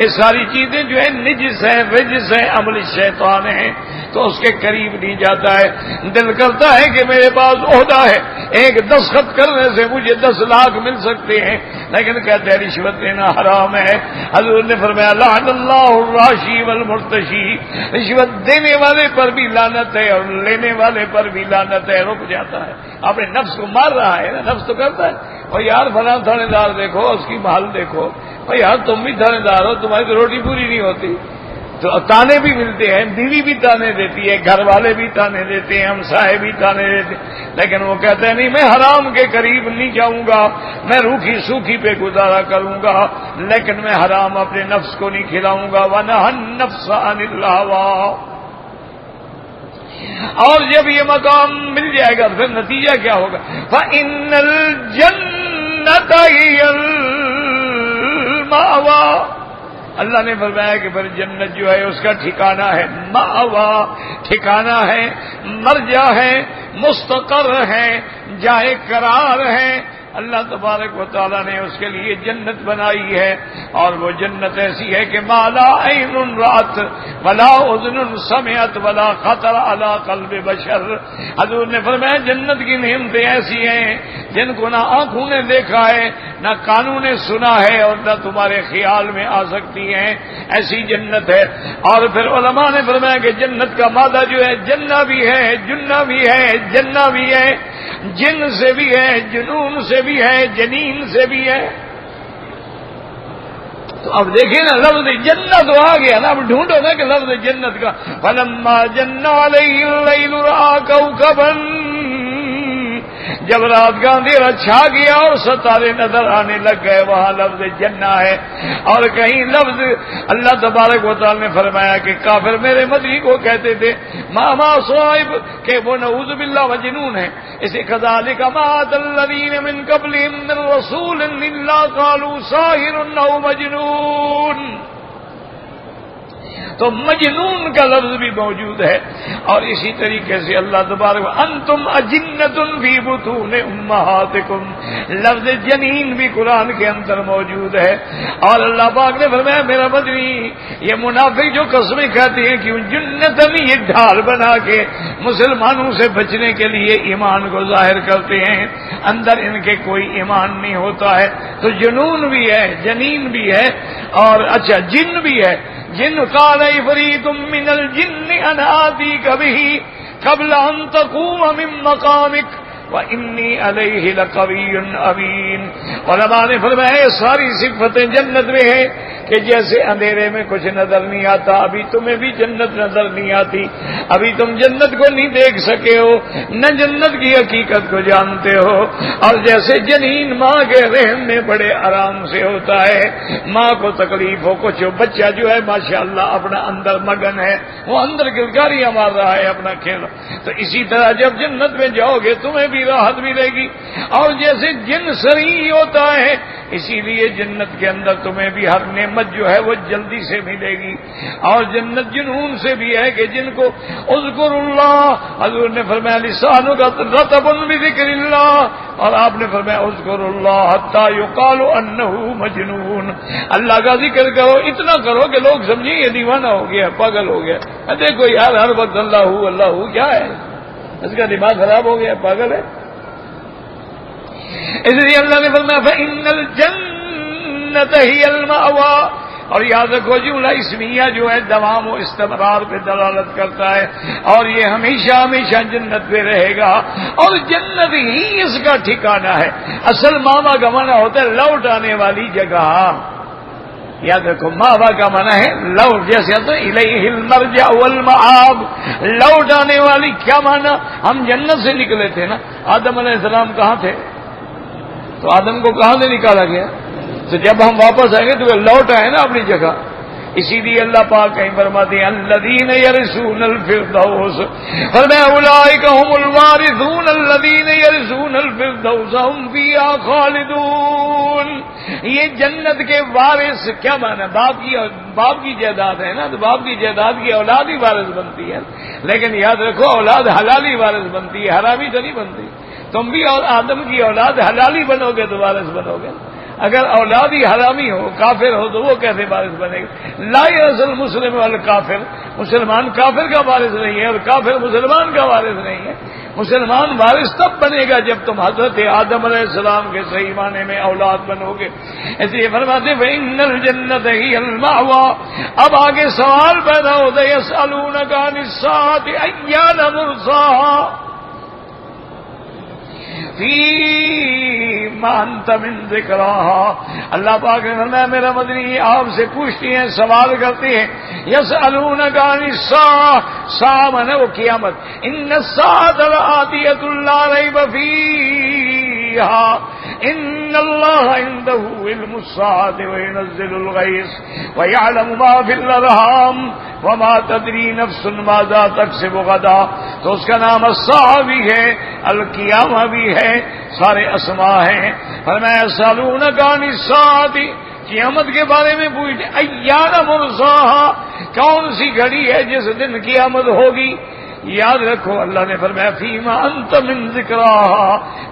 [SPEAKER 1] یہ ساری چیزیں جو ہے نجس ہیں، رجس ہیں، عمل شیطان ہیں، تو اس کے قریب نہیں جاتا ہے۔ دل کرتا ہے کہ میرے پاس عہدہ ہے، ایک دستخط کرنے سے مجھے 10 لاکھ مل سکتے ہیں، لیکن کہتے ہیں رشوت لینا حرام ہے۔ حضور نے فرمایا لعن اللہ الراشی والمرتشی، رشوت دینے والے پر بھی لعنت ہے اور لینے والے پر بھی لعنت ہے۔ رک جاتا ہے، اپنے نفس کو مار رہا ہے نا، نفس تو کرتا ہے اور یار فلاں تھانے دار دیکھو، اس کی محل دیکھو، اور یار تم بھی تھانے دار ہو، تمہاری تو روٹی پوری نہیں ہوتی۔ تو تانے بھی ملتے ہیں، بیوی بھی تانے دیتی ہے، گھر والے بھی تانے دیتے ہیں، ہمسائے بھی تانے دیتے ہیں، لیکن وہ کہتے ہیں نہیں میں حرام کے قریب نہیں جاؤں گا، میں روکھی سوکھی پہ گزارا کروں گا، لیکن میں حرام اپنے نفس کو نہیں کھلاؤں گا۔ وَنَهَى النَّفْسَ عَنِ الْهَوَىٰ۔ اور جب یہ مقام مل جائے گا پھر نتیجہ کیا ہوگا؟ فَإِنَّ الْجَنَّةَ هِيَ الْمَأْوَىٰ۔ اللہ نے فرمایا کہ پھر جنت جو ہے اس کا ٹھکانہ ہے مأوا، ٹھکانہ ہے، مرجع ہے، مستقر ہے، جائے قرار ہے۔ اللہ تبارک و تعالیٰ نے اس کے لیے جنت بنائی ہے، اور وہ جنت ایسی ہے کہ ما لا عین رأت ولا اذن سمعت ولا خطر علی قلب بشر۔ حضور نے فرمایا جنت کی نعمتیں ایسی ہیں جن کو نہ آنکھوں نے دیکھا ہے، نہ کانوں نے سنا ہے، اور نہ تمہارے خیال میں آ سکتی ہیں، ایسی جنت ہے۔ اور پھر علماء نے فرمایا کہ جنت کا مادہ جو ہے جنہ بھی ہے، جنہ بھی ہے، جنہ بھی ہے، جن سے بھی ہے، جنون سے بھی ہے، جنین سے بھی ہے۔ تو اب دیکھیں نا لفظ جنت تو آ گیا نا، اب ڈھونڈو نا کہ لفظ جنت کا فلما جن علیہ اللیل رأى کوکبا، جب رات کا اندھیرا چھا گیا اور ستارے نظر آنے لگ گئے، وہاں لفظ جنہ ہے۔ اور کہیں لفظ اللہ تبارک و تعالی نے فرمایا کہ کافر میرے مدعی کو کہتے تھے ماما صاحب کہ وہ نعوذ باللہ مجنون ہے، اسی کذالک ما اتى الذین من قبلهم من رسول الا قالوا ساحر او مجنون۔ تو مجنون کا لفظ بھی موجود ہے، اور اسی طریقے سے اللہ تبارک انتم اجنۃ فی بطون امہاتکم، لفظ جنین بھی قرآن کے اندر موجود ہے۔ اور اللہ پاک نے فرمایا میرا مدنی یہ منافق جو قسمیں کہتے ہیں کہ جنتن، یہ ڈھال بنا کے مسلمانوں سے بچنے کے لیے ایمان کو ظاہر کرتے ہیں، اندر ان کے کوئی ایمان نہیں ہوتا ہے۔ تو جنون بھی ہے، جنین بھی ہے، اور اچھا جن بھی ہے۔ جن قال عفریت من الجن انا آتیک بہ قبل ان تقوم من مقامک وانی علیہ لقوی امین۔ علماء نے فرمایا یہ ساری صفتیں جنت میں ہیں کہ جیسے اندھیرے میں کچھ نظر نہیں آتا، ابھی تمہیں بھی جنت نظر نہیں آتی، ابھی تم جنت کو نہیں دیکھ سکے ہو، نہ جنت کی حقیقت کو جانتے ہو۔ اور جیسے جنین ماں کے رحم میں بڑے آرام سے ہوتا ہے، ماں کو تکلیف ہو کچھ، بچہ جو ہے ماشاءاللہ اپنا اندر مگن ہے، وہ اندر گلگاریاں مار رہا ہے اپنا کھیل۔ تو اسی طرح جب جنت میں جاؤ گے تمہیں بھی راحت ملے گی۔ اور جیسے جن سری ہوتا ہے، اسی لیے جنت کے اندر تمہیں بھی ہر نعمت جو ہے وہ جلدی سے ملے گی۔ اور جنت جنون سے بھی ہے کہ جن کو اذکر اللہ، حضور نے فرمایا لسانک رطب بذکر اللہ، اور آپ نے فرمایا اذکر اللہ حتی یقال انہ مجنون، اللہ کا ذکر کرو، اتنا کرو کہ لوگ سمجھیں یہ دیوانہ ہو گیا، پاگل ہو گیا۔ دیکھو یار ہر وقت اللہ ہو اللہ ہو کیا ہے، اس کا دماغ خراب ہو گیا، پاگل ہے۔ اس لیے اللہ نے فرمایا فإن الجنة هي المأوى، اور یاد رکھو جملہ اسمیہ جو ہے دوام و استمرار پہ دلالت کرتا ہے، اور یہ ہمیشہ ہمیشہ جنت پہ رہے گا، اور جنت ہی اس کا ٹھکانہ ہے۔ اصل ماما کا معنی ہوتا ہے لوٹ آنے والی جگہ، یاد رکھو ماوا کا معنی ہے لوٹ، جیسے تو الیہ المرجع والمآب، لوٹ آنے والی۔ کیا معنی؟ ہم جنت سے نکلے تھے نا، آدم علیہ السلام کہاں تھے؟ تو آدم کو کہاں سے نکالا گیا؟ تو جب ہم واپس آئیں گے تو وہ لوٹ آئے نا اپنی جگہ۔ اسی لیے اللہ پاک کہیں فرماتے ہیں الذین یرثون الفردوس، فرمایا اولئک هم الوارثون الذین یرثون الفردوس هم فیہا خالدون۔ یہ جنت کے وارث کیا معنی؟ باپ کی جائیداد ہے نا، تو باپ کی جائیداد کی اولاد ہی وارث بنتی ہے، لیکن یاد رکھو اولاد حلالی وارث بنتی ہے، حرامی تو نہیں بنتی۔ تم بھی اور آدم کی اولاد حلالی بنو گے تو وارث بنو گے، اگر اولاد ہی حرامی ہو، کافر ہو، تو وہ کیسے وارث بنے گا؟ لا یرث المسلم والکافر، مسلمان کافر کا وارث نہیں ہے اور کافر مسلمان کا وارث نہیں ہے۔ مسلمان وارث تب بنے گا جب تم حضرت آدم علیہ السلام کے صحیح معنی میں اولاد بنو گے۔ اس لیے فرماتے ہیں فإن الجنة هي المأوى۔ اب آگے سوال پیدا ہوتا ہے یسألونک عن الساعة أیان مرساها فیما انت من ذکراها۔ اللہ پاک نے فرمایا میرا مدنی آپ سے پوچھتی ہیں، سوال کرتی ہیں، یسألونک عن الساعة، ساعة مانے وہ قیامت، ان الساعة لآتیۃ لا ریب فیہا ان اللہ عنده علم الساعة وینزل الغیث ویعلم ما فی الارحام وما تدری نفس ماذا تکسب غدا۔ تو اس کا نام الساعة بھی ہے، القیامہ بھی ہے، سارے اسماء ہیں۔ فرمایا یسألونک عن الساعة، قیامت کے بارے میں پوچھتے ایان مرساہا، کون سی گھڑی ہے جس دن قیامت ہوگی؟ یاد رکھو اللہ نے فرمایا فیما انت من ذکراہا،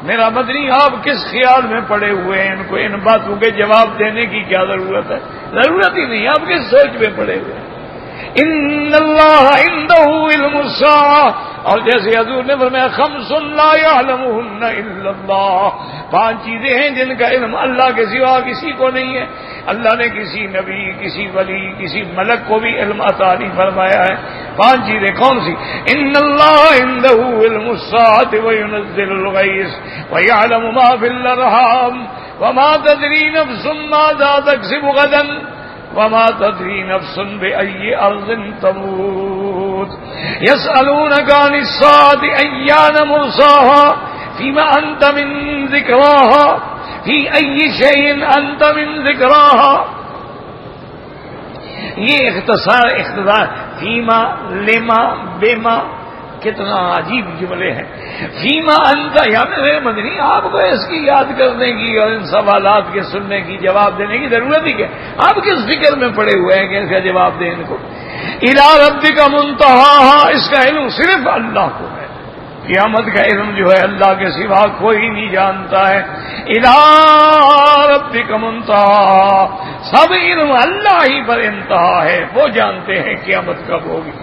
[SPEAKER 1] میرا مدنی آپ کس خیال میں پڑے ہوئے ہیں؟ ان کو ان باتوں کے جواب دینے کی کیا ضرورت ہے؟ ضرورت ہی نہیں، آپ کس سوچ میں پڑے ہوئے ہیں؟ ان اللہ عنده علم الساعہ، اور جیسے حضور نے فرمایا خمس لا يعلمهن الا اللہ، 5 چیزیں ہیں جن کا علم اللہ کے سوا کسی کو نہیں ہے۔ اللہ نے کسی نبی، کسی ولی، کسی ملک کو بھی علم عطا نہیں فرمایا ہے۔ 5 چیزیں کون سی؟ ان اللہ عنده علم الساعة وينزل الغيث ويعلم ما في الارحام وما تدري نفس ماذا تكسب غدا وما تدري نفس بأي أرض تموت يسألونك عن الساعة أيان مرساها فيما أنت من ذكراها في أي شيء أنت من ذكراها۔ یہ اختصار فیما، لما، بما، کتنا عجیب جملے ہیں۔ فیما انت، یا میرے مدنی آپ کو اس کی یاد کرنے کی اور ان سوالات کے سننے کی، جواب دینے کی ضرورت ہی کیا؟ آپ کس فکر میں پڑے ہوئے ہیں کہ اس کا جواب دیں ان کو؟ الی ربک منتہاہا، اس کا علم صرف اللہ کو ہے۔ قیامت کا علم جو ہے اللہ کے سوا کوئی نہیں جانتا ہے۔ الی ربک منتہاہا، سب علم اللہ ہی پر انتہا ہے، وہ جانتے ہیں قیامت کب ہوگی۔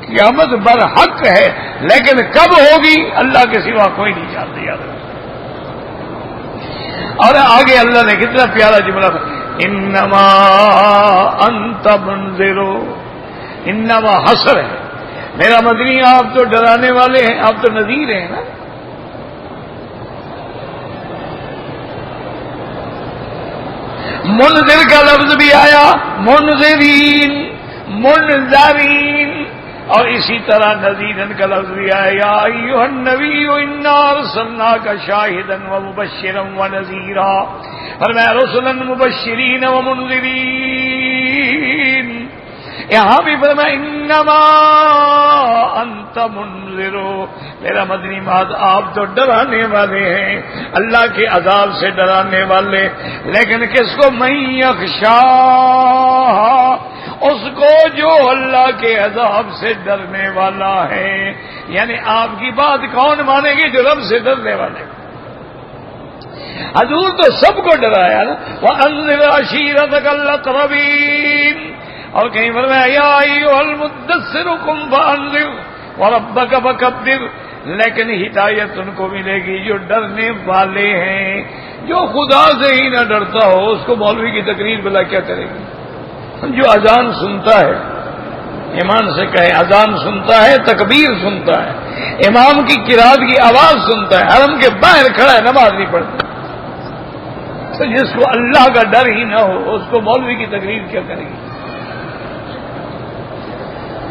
[SPEAKER 1] قیامت برحق ہے لیکن کب ہوگی اللہ کے سوا کوئی نہیں جانتا۔ یاد رکھو۔ اور آگے اللہ نے کتنا پیارا جملہ، انما انت منذر، انما حسر ہے میرا مدنی، آپ تو ڈرانے والے ہیں، آپ تو نذیر ہیں نا۔ منذر کا لفظ بھی آیا، منذرین، منذرین، اور اسی طرح نذیرن کا لفظ بھی آیا، یا ایھا النبی انا ارسلناک شاہدا ومبشرا ونذیرا، فرمایا رسلا مبشرین ومنذرین۔ یہاں بھی فرمایا انما انت منذر، میرا مدنی ماد آپ تو ڈرانے والے ہیں، اللہ کے عذاب سے ڈرانے والے، لیکن کس کو؟ من یخشاہ، اس کو جو اللہ کے عذاب سے ڈرنے والا ہے۔ یعنی آپ کی بات کون مانے گی؟ جو رب سے ڈرنے والے۔ حضور تو سب کو ڈرایا نا، وَأَنذِرْ عَشِيرَتَكَ الْأَقْرَبِينَ، اور کہیں فرمایا یا ایھا المدثر قم فانذر وربک فکبر، لیکن ہدایت ان کو ملے گی جو ڈرنے والے ہیں۔ جو خدا سے ہی نہ ڈرتا ہو اس کو مولوی کی تقریر بلا کیا کرے گی؟ جو اذان سنتا ہے، ایمان سے کہے اذان سنتا ہے، تکبیر سنتا ہے، امام کی قرات کی آواز سنتا ہے، حرم کے باہر کھڑا ہے، نماز نہیں پڑھتا، تو جس کو اللہ کا ڈر ہی نہ ہو اس کو مولوی کی تقریر کیا کرے گی؟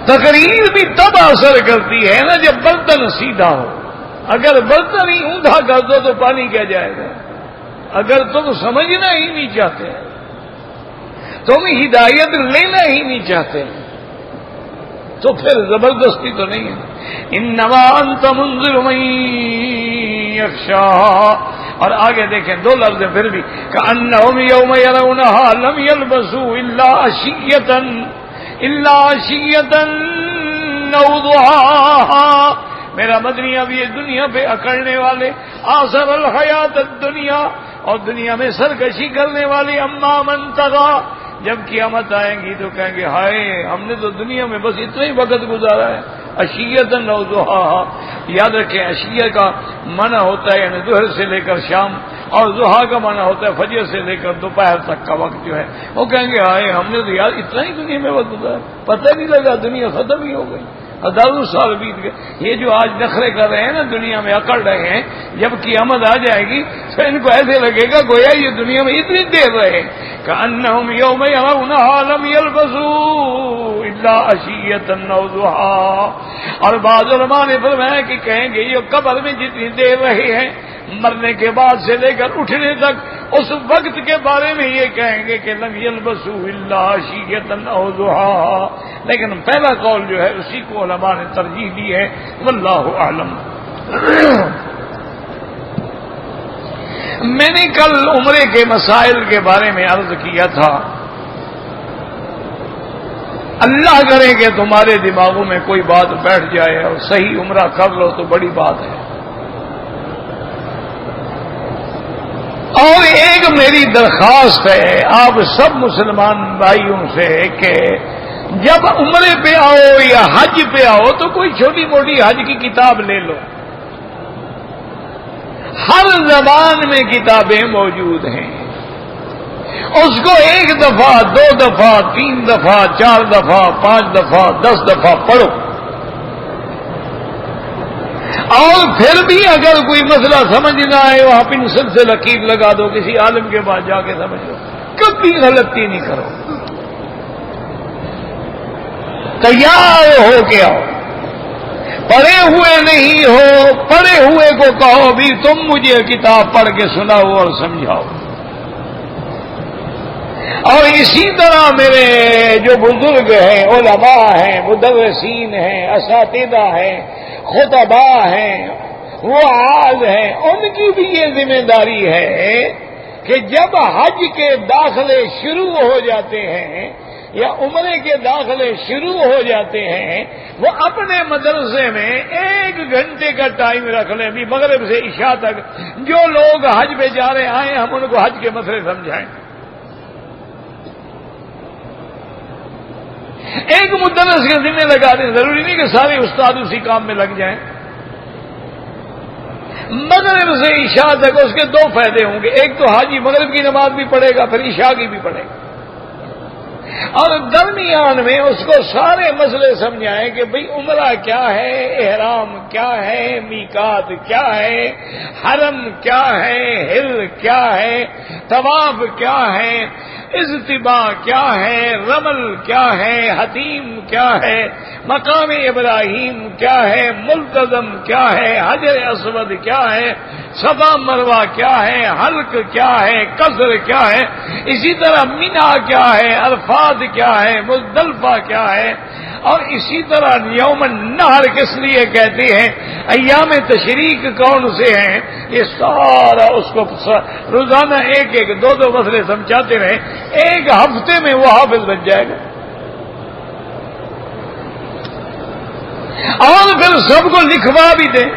[SPEAKER 1] تقریر بھی تب اثر کرتی ہے نا جب برتن سیدھا ہو۔ اگر برتن ہی اوندا کر دو تو پانی کیا جائے گا؟ اگر تم سمجھنا ہی نہیں چاہتے، تم ہدایت لینا ہی نہیں چاہتے، تو پھر زبردستی تو نہیں ہے۔ انما انت منذر من یخشاہا، اور آگے دیکھیں 2 لفظ پھر بھی، کأنہم یوم یرونہا لم یلبسوا الا عشیۃ او ضحاہا، میرا مدنی اب یہ دنیا پہ اکڑنے والے، آثر الحیات الدنیا، اور دنیا میں سرکشی کرنے والی، اما من طغی، جب قیامت آئیں گی تو کہیں گے ہائے ہم نے تو دنیا میں بس اتنا ہی وقت گزارا ہے۔ عشیۃ او ضحاہا، یاد رکھیں عشیہ کا معنی ہوتا ہے یعنی ظہر سے لے کر شام، اور ضحا کا معنی ہوتا ہے فجر سے لے کر دوپہر تک کا وقت جو ہے۔ وہ کہیں گے ہائے ہم نے تو یار اتنا ہی دنیا میں وقت گزارا، پتہ نہیں لگا دنیا ختم ہی ہو گئی، ہزاروں سال بیت گئے۔ یہ جو آج نخرے کر رہے ہیں نا، دنیا میں اکڑ رہے ہیں، جب قیامت آ جائے گی تو ان کو ایسے لگے گا گویا یہ دنیا میں اتنی دیر رہے، کأنہم یوم یرونہا لم یلبسوا الا عشیۃ او ضحاہا۔ اور بعض علماء نے فرمایا کہ کہیں گے یہ قبر میں جتنی دیر رہے ہیں، مرنے کے بعد سے لے کر اٹھنے تک، اس وقت کے بارے میں یہ کہیں گے کہ لم یلبسوا الا عشیۃ او ضحاہا، لیکن پہلا قول جو ہے اسی کو علماء نے ترجیح دی ہے، واللہ اعلم۔ میں نے کل عمرے کے مسائل کے بارے میں عرض کیا تھا، اللہ کرے کہ تمہارے دماغوں میں کوئی بات بیٹھ جائے اور صحیح عمرہ کر لو تو بڑی بات ہے۔ اور ایک میری درخواست ہے آپ سب مسلمان بھائیوں سے کہ جب عمرے پہ آؤ یا حج پہ آؤ تو کوئی چھوٹی موٹی حج کی کتاب لے لو۔ ہر زبان میں کتابیں موجود ہیں، اس کو 1 دفعہ 2 دفعہ 3 دفعہ 4 دفعہ 5 دفعہ 10 دفعہ پڑھو، اور پھر بھی اگر کوئی مسئلہ سمجھ نہ آئے وہاں پنسل سے لکیر لگا دو، کسی عالم کے پاس جا کے سمجھ لو، کبھی غلطی نہیں کرو، تیار ہو کے آؤ۔ پڑھے ہوئے نہیں ہو، پڑھے ہوئے کو کہو بھی تم مجھے کتاب پڑھ کے سناؤ اور سمجھاؤ۔ اور اسی طرح میرے جو بزرگ ہیں، علماء ہیں، مدرسین ہیں، اساتذہ ہیں، خطبا ہیں، وعاظ ہیں، ان کی بھی یہ ذمہ داری ہے کہ جب حج کے داخلے شروع ہو جاتے ہیں یا عمرے کے داخلے شروع ہو جاتے ہیں، وہ اپنے مدرسے میں 1 گھنٹے کا ٹائم رکھ لیں، بھی مغرب سے عشاء تک جو لوگ حج پہ جا رہے آئے ہم ان کو حج کے مسئلے سمجھائیں۔ ایک مدرس کے ذمہ لگا دیں، ضروری نہیں کہ سارے استاد اسی کام میں لگ جائیں۔ مغرب سے عشاء تک اس کے 2 فائدے ہوں گے، ایک تو حاجی مغرب کی نماز بھی پڑھے گا، پھر عشاء کی بھی پڑھے گا، اور درمیان میں اس کو سارے مسئلے سمجھائیں کہ بھئی عمرہ کیا ہے، احرام کیا ہے، میقات کیا ہے، حرم کیا ہے، حل کیا ہے، طواف کیا ہے، اجتباء کیا ہے، رمل کیا ہے، حتیم کیا ہے، مقام ابراہیم کیا ہے، ملتزم کیا ہے، حجر اسود کیا ہے، صفا مروہ کیا ہے، حلق کیا ہے، قصر کیا ہے، اسی طرح مینا کیا ہے، عرفات کیا ہے، مزدلفہ کیا ہے، اور اسی طرح یوم النحر کس لیے کہتے ہیں، ایام تشریق کون سے ہیں، یہ سارا اس کو روزانہ 1 2 مسئلے سمجھاتے رہے، 1 ہفتے میں وہ حافظ بن جائے گا۔ اور پھر سب کو لکھوا بھی دیں۔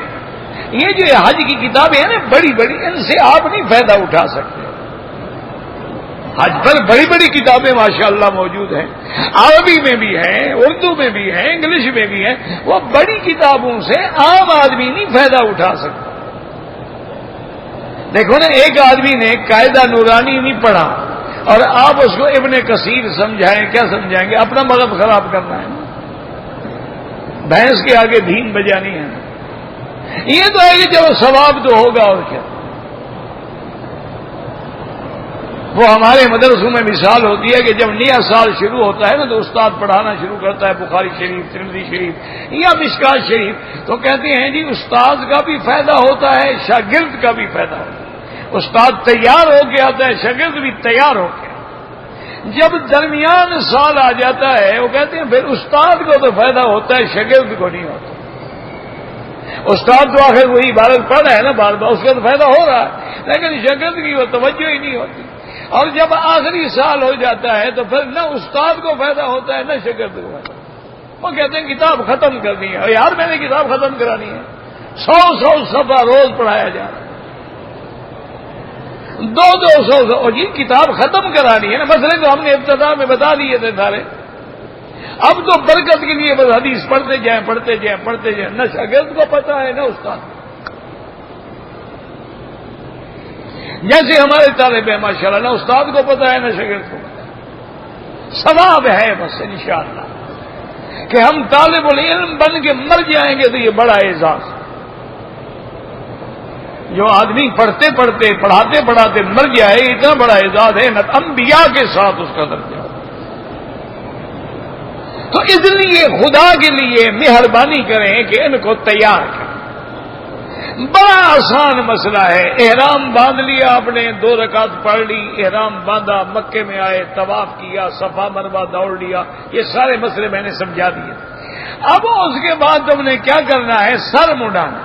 [SPEAKER 1] یہ جو حج کی کتابیں ہیں نا بڑی بڑی، ان سے آپ نہیں فائدہ اٹھا سکتے۔ حج پر بڑی بڑی کتابیں ماشاءاللہ موجود ہیں، عربی میں بھی ہیں، اردو میں بھی ہیں، انگلش میں بھی ہیں، وہ بڑی کتابوں سے عام آدمی نہیں فائدہ اٹھا سکتا۔ دیکھو نا، ایک آدمی نے قاعدہ نورانی نہیں پڑھا اور آپ اس کو ابن کثیر سمجھائیں، کیا سمجھائیں گے؟ اپنا مذہب خراب کرنا ہے، بھینس کے آگے دھین بجانی ہے۔ یہ تو ہے کہ چلو ثواب تو ہوگا، اور کیا۔ وہ ہمارے مدرسوں میں مثال ہوتی ہے کہ جب نیا سال شروع ہوتا ہے نا تو استاد پڑھانا شروع کرتا ہے بخاری شریف، ترمذی شریف یا مشکات شریف، تو کہتے ہیں جی استاد کا بھی فائدہ ہوتا ہے، شاگرد کا بھی فائدہ ہوتا ہے۔ استاد تیار ہو کے آتا ہے، شاگرد بھی تیار ہو کے۔ جب درمیان سال آ جاتا ہے وہ کہتے ہیں پھر استاد کو تو فائدہ ہوتا ہے، شاگرد کو نہیں ہوتا۔ استاد تو آخر وہی عبارت پڑھ رہا ہے نا بار بار، اس کا تو فائدہ ہو رہا ہے، لیکن شاگرد کی وہ توجہ ہی نہیں ہوتی۔ اور جب آخری سال ہو جاتا ہے تو پھر نہ استاد کو فائدہ ہوتا ہے نہ شاگرد کو فائدہ۔ وہ کہتے ہیں کتاب ختم کرنی ہے، یار میں نے کتاب ختم کرانی ہے، 100 صفحہ روز پڑھایا جا رہا ہے، 200 اور یہ کتاب ختم کرانی ہے نا۔ مسئلے تو ہم نے ابتدا میں بتا دیے تھے سارے، اب تو برکت کے لیے بس حدیث پڑھتے جائیں پڑھتے جائیں پڑھتے جائیں، نہ شاگرد کو پتہ ہے نہ استاد کو۔ جیسے ہمارے طالب ہیں ماشاءاللہ، نہ استاد کو پتہ ہے نہ شاگرد کو پتہ ہے۔ ثواب ہے بس انشاءاللہ کہ ہم طالب العلم بن کے مر جائیں گے تو یہ بڑا اعزاز۔ جو آدمی پڑھتے پڑھتے پڑھاتے پڑھاتے مر جائے اتنا بڑا اعزاز ہے، نہ انبیاء کے ساتھ اس کا درجہ۔ تو اس لیے خدا کے لیے مہربانی کریں کہ ان کو تیار کریں۔ بڑا آسان مسئلہ ہے، احرام باندھ لیا آپ نے، 2 رکعت پڑھ لی، احرام باندھا، مکے میں آئے، طواف کیا، صفا مروہ دوڑ لیا، یہ سارے مسئلے میں نے سمجھا دیے۔ اب اس کے بعد تم نے کیا کرنا ہے؟ سر منڈانا۔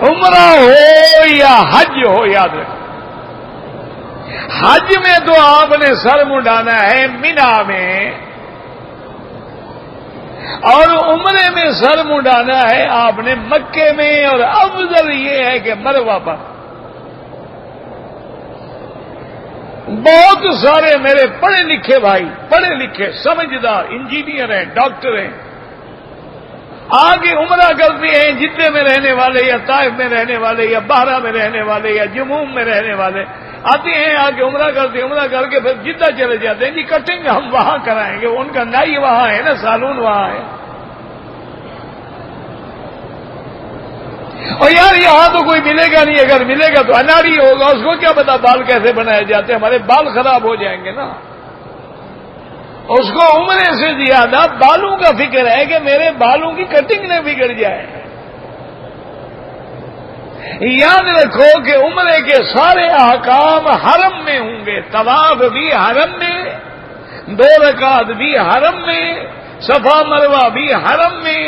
[SPEAKER 1] عمرہ ہو یا حج ہو، یاد رکھیں حج میں تو آپ نے سر منڈانا ہے مینا میں، اور عمرے میں سر منڈانا ہے آپ نے مکے میں، اور افضل یہ ہے کہ مروہ پر۔ بہت سارے میرے پڑھے لکھے بھائی، پڑھے لکھے سمجھدار انجینئر ہیں، ڈاکٹر ہیں، آگے عمرہ کرتے ہیں جدے میں رہنے والے یا طائف میں رہنے والے یا بحرہ میں رہنے والے یا جموم میں رہنے والے آتے ہیں، آگے عمرہ کرتے ہیں، عمرہ کر کے پھر جدہ چلے جاتے ہیں، جی کٹنگ ہم وہاں کرائیں گے، ان کا نائی وہاں ہے نا، سالون وہاں ہے، اور یار یہاں تو کوئی ملے گا نہیں، اگر ملے گا تو اناڑی ہوگا، اس کو کیا پتا بال کیسے بنائے جاتے ہیں، ہمارے بال خراب ہو جائیں گے نا۔ اس کو عمرے سے زیادہ بالوں کا فکر ہے کہ میرے بالوں کی کٹنگ نہ بگڑ جائے۔ یاد رکھو کہ عمرے کے سارے احکام حرم میں ہوں گے، طواف بھی حرم میں، 2 رکعت بھی حرم میں، صفا مروہ بھی حرم میں،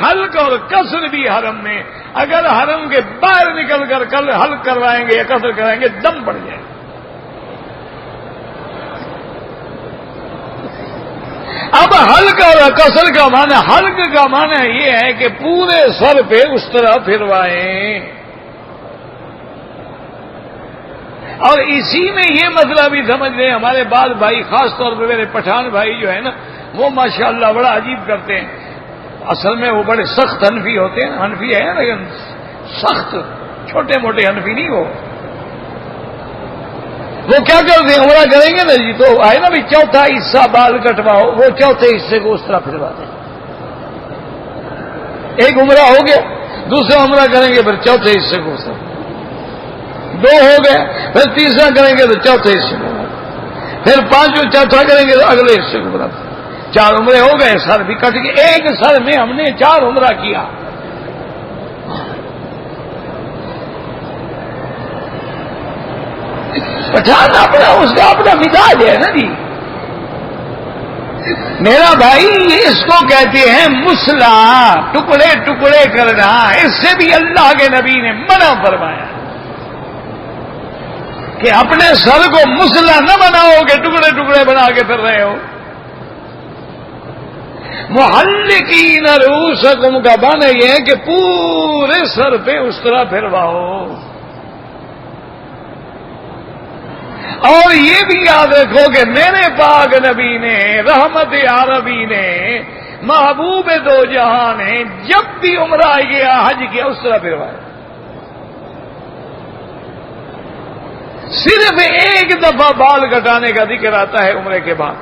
[SPEAKER 1] حلق اور قصر بھی حرم میں۔ اگر حرم کے باہر نکل کر کل حلق کروائیں گے یا قصر کرائیں گے دم پڑ جائے گا۔ اب حلق اور قصر کا معنی، حلق کا معنی یہ ہے کہ پورے سر پہ اس طرح پھروائیں، اور اسی میں یہ مسئلہ بھی سمجھ لیں، ہمارے بعض بھائی خاص طور پہ میرے پٹھان بھائی جو ہے نا، وہ ماشاءاللہ بڑا عجیب کرتے ہیں، اصل میں وہ بڑے سخت حنفی ہوتے ہیں، حنفی ہے لیکن سخت، چھوٹے موٹے حنفی نہیں وہ کیا کرتے ہیں، عمرہ کریں گے نا جی تو آئے نا بھی چوتھا حصہ بال کٹواؤ، وہ چوتھے حصے کو اس طرح پھرواتے ہیں۔ ایک عمرہ ہو گیا، دوسرا عمرہ کریں گے پھر چوتھے حصے کو اس طرح، 2 ہو گئے پھر تیسرا کریں گے تو چوتھے حصے کو، پھر 5واں چوتھا کریں گے تو اگلے حصے کو بناتے ہیں۔ 4 عمرے ہو گئے، سر بھی کٹ گئے، ایک سر میں ہم نے 4 عمرہ کیا۔ پٹھان اپنا اس کا اپنا مزاج ہے نا جی میرا بھائی، اس کو کہتے ہیں مسلح، ٹکڑے ٹکڑے کرنا، اس سے بھی اللہ کے نبی نے منع فرمایا کہ اپنے سر کو مسلح نہ بناؤ کہ ٹکڑے ٹکڑے بنا کے پھر رہے ہو۔ محلقین رؤوسکم کا معنی یہ ہے کہ پورے سر پہ اس طرح پھرواؤ، اور یہ بھی یاد رکھو کہ میرے پاک نبی نے، رحمت عربی نے، محبوب 2 جہاں نے جب بھی عمرہ کیا، حج کیا، اس طرح پھروایا۔ صرف ایک دفعہ بال کٹانے کا ذکر آتا ہے عمرے کے بعد۔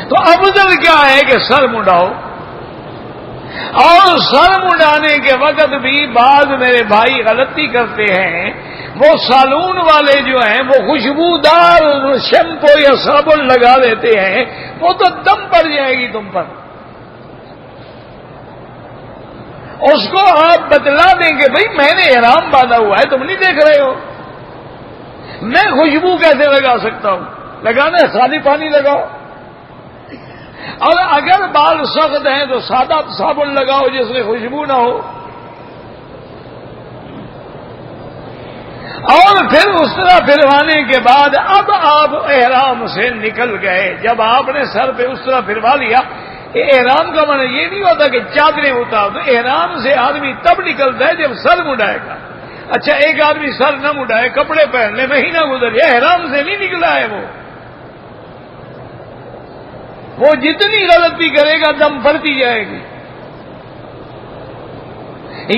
[SPEAKER 1] تو افضل کیا ہے کہ سر منڈاؤ، اور سر منڈانے کے وقت بھی بعض میرے بھائی غلطی کرتے ہیں، وہ سالون والے جو ہیں وہ خوشبودار شیمپو یا صابن لگا دیتے ہیں، وہ تو دم پڑ جائے گی تم پر۔ اس کو آپ بتلا دیں گے بھائی میں نے احرام باندھا ہوا ہے، تم نہیں دیکھ رہے ہو، میں خوشبو کیسے لگا سکتا ہوں؟ لگانا ہے خالی پانی لگاؤ، اور اگر بال سخت ہیں تو سادہ صابن لگاؤ جس میں خوشبو نہ ہو، اور پھر اس طرح پھروانے کے بعد اب آپ احرام سے نکل گئے، جب آپ نے سر پہ اس طرح پھروا لیا، احرام کا معنی یہ نہیں ہوتا کہ چادریں اتار دو، احرام سے آدمی تب نکلتا ہے جب سر منڈائے گا۔ اچھا ایک آدمی سر نہ منڈائے، کپڑے پہن لے، مہینہ گزر جائے، احرام سے نہیں نکلا ہے، وہ جتنی غلطی کرے گا دم پڑتی جائے گی۔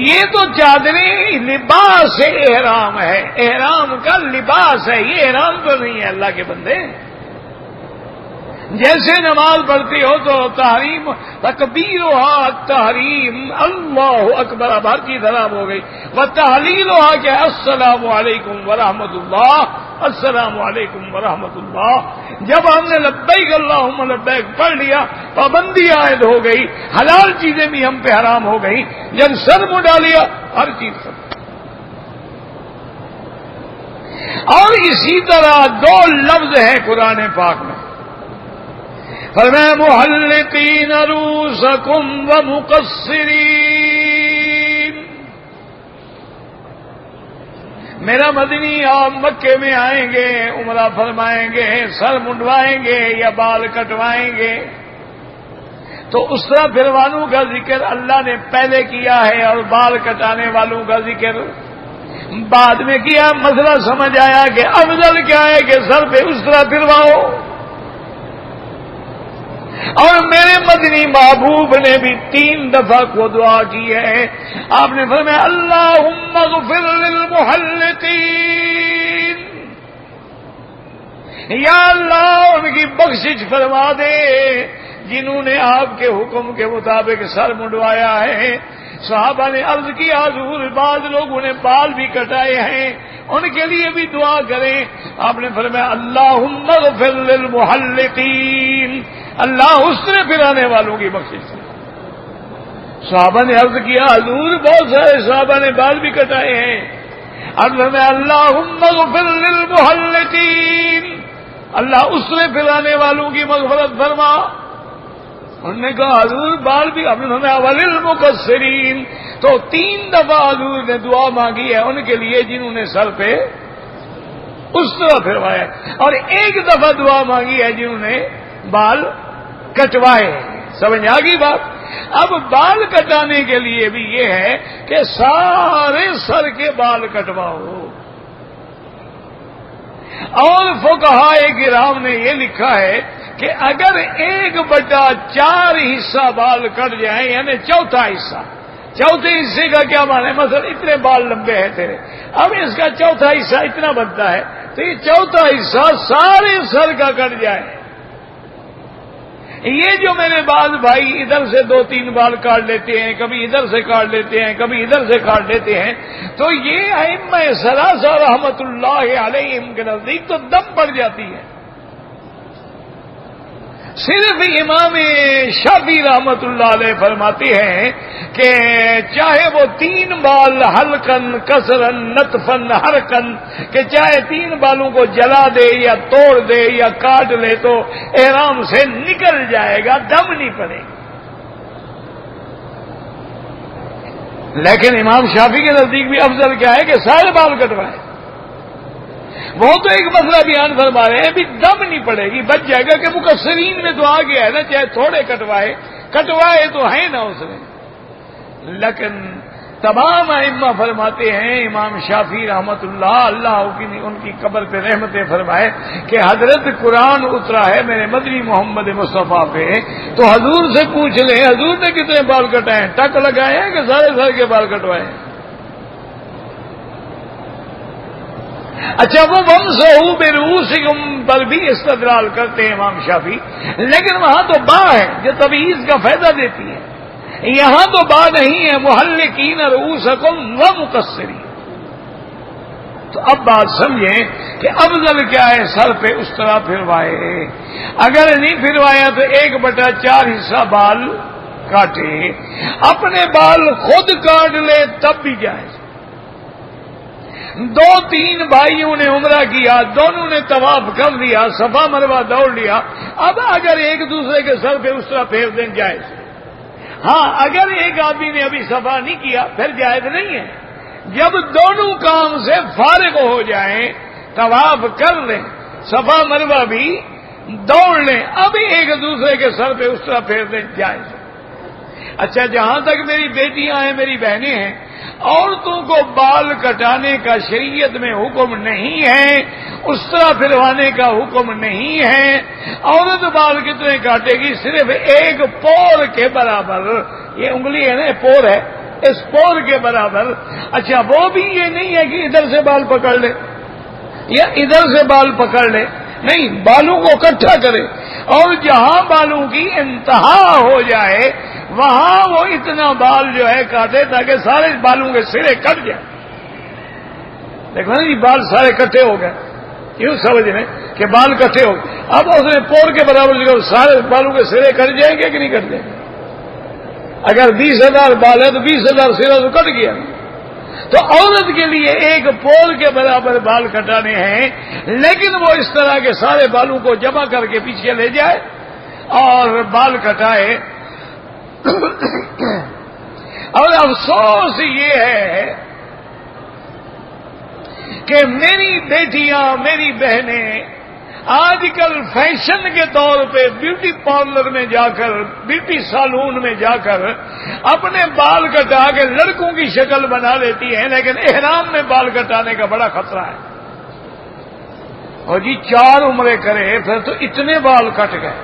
[SPEAKER 1] یہ تو چادریں لباس احرام ہے، احرام کا لباس ہے، یہ احرام تو نہیں ہے اللہ کے بندے۔ جیسے نماز پڑھتی ہو تو تحریم تکبیرها التحریم، اللہ اکبر، اب ہر چیز حرام ہو گئی، وتحلیلها کہ السلام علیکم ورحمۃ اللہ، السلام علیکم ورحمۃ اللہ۔ جب ہم نے لبیک اللہم لبیک پڑھ لیا، پابندی عائد ہو گئی، حلال چیزیں بھی ہم پہ حرام ہو گئی، جب سر منڈا لیا ہر چیز سب۔ اور اسی طرح 2 لفظ ہیں قرآن پاک میں، فرمایا محلقین رؤوسکم ومقصرین، میرا مدنی آپ مکے میں آئیں گے، عمرہ فرمائیں گے، سر منڈوائیں گے یا بال کٹوائیں گے تو اس طرح پھروانوں کا ذکر اللہ نے پہلے کیا ہے اور بال کٹانے والوں کا ذکر بعد میں کیا۔ مسئلہ سمجھ آیا کہ افضل کیا ہے کہ سر پہ اس طرح پھرواؤ، اور میرے مدنی محبوب نے بھی 3 دفعہ کو دعا کی ہے۔ آپ نے فرمایا اللہم اغفر للمحلقین، یا اللہ ان کی بخشش فرما دے جنہوں نے آپ کے حکم کے مطابق سر منڈوایا ہے۔ صحابہ نے عرض کیا حضور بعض لوگوں نے بال بھی کٹائے ہیں، ان کے لیے بھی دعا کریں۔ آپ نے فرمایا اللہم اغفر للمحلقین، اللہ حسن پھرانے والوں کی بخشش کرے۔ صحابہ نے عرض کیا حضور بہت سارے صحابہ نے بال بھی کٹائے ہیں۔ عرض میں اللہم اغفر للمحلقین، اللہ حسن پھرانے والوں کی مغفرت فرما۔ انہوں نے کہا حضور بال بھی، آپ نے فرمایا وللمقصرین، تو 3 دفعہ حضور نے دعا مانگی ہے ان کے لیے جنہوں نے سر پہ اس طرح پھروایا، اور 1 دفعہ دعا مانگی ہے جنہوں نے بال کٹوائے۔ سمجھ آ گئی بات؟ اب بال کٹانے کے لیے بھی یہ ہے کہ سارے سر کے بال کٹواؤ، اور فقہائے کرام نے یہ لکھا ہے کہ اگر 1/4 حصہ بال کٹ جائیں یعنی چوتھا حصہ، چوتھے حصے کا کیا معنی ہے؟ مثلا اتنے بال لمبے ہیں تیرے، اب اس کا چوتھا حصہ اتنا بنتا ہے تو یہ چوتھا حصہ سارے سر کا کٹ جائے۔ یہ جو میرے بعض بھائی ادھر سے 2-3 بال کاٹ لیتے ہیں، کبھی ادھر سے کاٹ لیتے ہیں، کبھی ادھر سے کاٹ لیتے ہیں، تو یہ ائمہ ثلاثہ رحمت اللہ علیہم کے نزدیک تو دم پڑ جاتی ہے۔ صرف امام شافعی رحمت اللہ علیہ فرماتے ہیں کہ چاہے وہ 3 بال حلقن کسرن نطفن حرکن، کہ چاہے 3 بالوں کو جلا دے یا توڑ دے یا کاٹ لے تو احرام سے نکل جائے گا، دم نہیں پڑے گا۔ لیکن امام شافعی کے نزدیک بھی افضل کیا ہے کہ سارے بال کٹوائے۔ وہ تو ایک مسئلہ بیان فرما رہے ہیں بھی دم نہیں پڑے گی، بچ جائے گا، کہ مقصرین میں تو آ گیا ہے نا، چاہے تھوڑے کٹوائے تو ہیں نا اس نے۔ لیکن تمام ائمہ فرماتے ہیں، امام شافعی رحمت اللہ ان کی قبر پہ رحمتیں فرمائے، کہ حضرت قرآن اترا ہے میرے مدنی محمد مصطفیٰ پہ، تو حضور سے پوچھ لیں حضور نے کتنے بال کٹائے ہیں، ٹک لگائے ہیں کہ سارے سر کے بال کٹوائے ہیں؟ اچھا وہ وَامْسَحُوا بِرُؤُوسِکُم پر بھی استدلال کرتے ہیں امام شافعی، لیکن وہاں تو با ہے جو تبعیض کا فائدہ دیتی ہے، یہاں تو با نہیں ہے محلقین رؤوسکم ومقصرین۔ تو اب بات سمجھیں کہ افضل کیا ہے، سر پہ اس طرح پھروائے، اگر نہیں پھروایا تو 1/4 حصہ بال کاٹے، اپنے بال خود کاٹ لے تب بھی جائز۔ 2-3 بھائیوں نے عمرہ کیا، دونوں نے طواف کر لیا، صفا مروہ دوڑ لیا، اب اگر ایک دوسرے کے سر پہ اس طرح پھیر دیں جائز۔ ہاں اگر ایک آدمی نے ابھی صفا نہیں کیا پھر جائز نہیں ہے، جب دونوں کام سے فارغ ہو جائیں، طواف کر لیں، صفا مروہ بھی دوڑ لیں، اب ایک دوسرے کے سر پہ اس طرح پھیر دیں جائز۔ اچھا جہاں تک میری بیٹیاں ہیں، میری بہنیں ہیں، عورتوں کو بال کٹانے کا شریعت میں حکم نہیں ہے، اس طرح پھروانے کا حکم نہیں ہے۔ عورت بال کتنے کاٹے گی؟ صرف 1 پور کے برابر، یہ انگلی ہے نا، پور ہے، اس پور کے برابر۔ اچھا وہ بھی یہ نہیں ہے کہ ادھر سے بال پکڑ لے یا ادھر سے بال پکڑ لے، نہیں، بالوں کو اکٹھا کرے، اور جہاں بالوں کی انتہا ہو جائے وہاں وہ اتنا بال جو ہے کاٹے تاکہ سارے بالوں کے سرے کٹ جائیں۔ دیکھو نا جی بال سارے کٹھے ہو گئے، کیوں سمجھ رہے کہ بال کٹھے ہو گئے، اب اس نے پور کے برابر جو سارے بالوں کے سرے کٹ جائیں گے کہ نہیں کٹ جائیں گے؟ اگر 20,000 بال ہے تو 20,000 سرا تو کٹ گیا۔ تو عورت کے لیے 1 پور کے برابر بال کٹانے ہیں، لیکن وہ اس طرح کے سارے بالوں کو جمع کر کے پیچھے لے جائے اور بال کٹائے. اور افسوس یہ ہے کہ میری بیٹیاں میری بہنیں آج کل فیشن کے طور پہ بیوٹی پارلر میں جا کر بیوٹی سالون میں جا کر اپنے بال کٹا کے لڑکوں کی شکل بنا لیتی ہیں، لیکن احرام میں بال کٹانے کا بڑا خطرہ ہے. اور جی 4 عمرے کرے پھر تو اتنے بال کٹ گئے،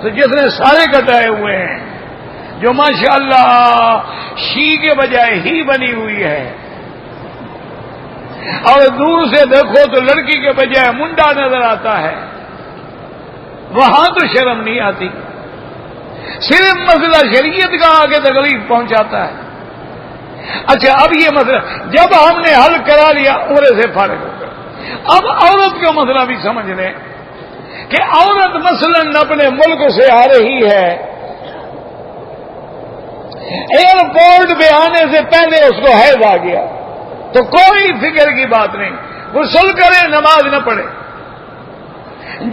[SPEAKER 1] تو جس نے سارے کٹائے ہوئے ہیں، جو ماشاءاللہ شی کے بجائے ہی بنی ہوئی ہے، اور دور سے دیکھو تو لڑکی کے بجائے منڈا نظر آتا ہے، وہاں تو شرم نہیں آتی. صرف مسئلہ شریعت کا آگے تکلیف پہنچاتا ہے. اچھا اب یہ مسئلہ جب ہم نے حل کرا لیا عمرے سے فارغ ہو کر، اب عورت کا مسئلہ بھی سمجھ لیں کہ عورت مثلاً اپنے ملک سے آ رہی ہے، ایئرپورٹ پہ آنے سے پہلے اس کو حیض آ گیا تو کوئی فکر کی بات نہیں، غسل کرے نماز نہ پڑھے،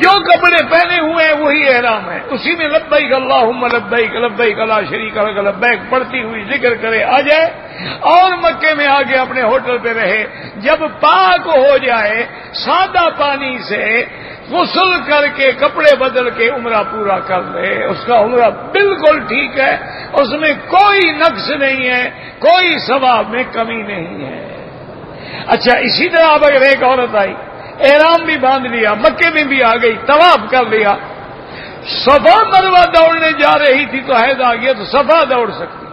[SPEAKER 1] جو کپڑے پہنے ہوئے ہیں وہی احرام ہے، اسی میں لبیک اللہم لبیک لبیک لا شریک لک لبیک پڑھتی ہوئی ذکر کرے آ جائے اور مکے میں آگے اپنے ہوٹل پہ رہے. جب پاک ہو جائے سادہ پانی سے غسل کر کے کپڑے بدل کے عمرہ پورا کر لے، اس کا عمرہ بالکل ٹھیک ہے، اس میں کوئی نقص نہیں ہے، کوئی ثواب میں کمی نہیں ہے. اچھا اسی طرح اب اگر ایک عورت آئی، احرام بھی باندھ لیا، مکے میں بھی آ گئی، طواف کر لیا، صفا مروہ دوڑنے جا رہی تھی تو حیض آ گیا تو صفا دوڑ سکتی،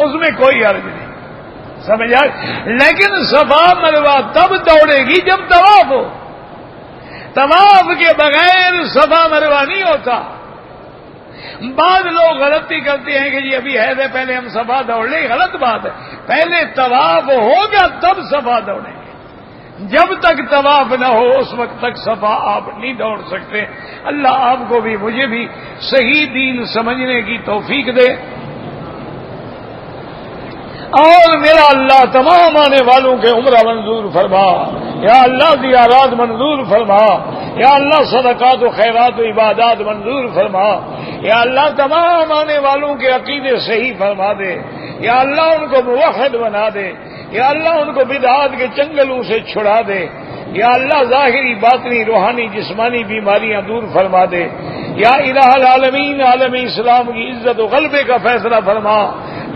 [SPEAKER 1] اس میں کوئی حرج نہیں، سمجھ آئے. لیکن صفا مروہ تب دوڑے گی جب طواف ہو، طواف کے بغیر صفا مروہ نہیں ہوتا. بعض لوگ غلطی کرتے ہیں کہ جی ابھی حیض ہے پہلے ہم صفا دوڑ لیں، غلط بات ہے. پہلے طواف ہوگا تب صفا دوڑیں گے، جب تک طواف نہ ہو اس وقت تک صفا آپ نہیں دوڑ سکتے. اللہ آپ کو بھی مجھے بھی صحیح دین سمجھنے کی توفیق دے، اور میرا اللہ تمام آنے والوں کے عمرہ منظور فرما، یا اللہ زیارات منظور فرما، یا اللہ صدقات و خیرات و عبادات منظور فرما، یا اللہ تمام آنے والوں کے عقیدے صحیح فرما دے، یا اللہ ان کو موحد بنا دے، یا اللہ ان کو بدعات کے چنگلوں سے چھڑا دے، یا اللہ ظاہری باطنی روحانی جسمانی بیماریاں دور فرما دے، یا الہ العالمین عالم اسلام کی عزت و غلبے کا فیصلہ فرما،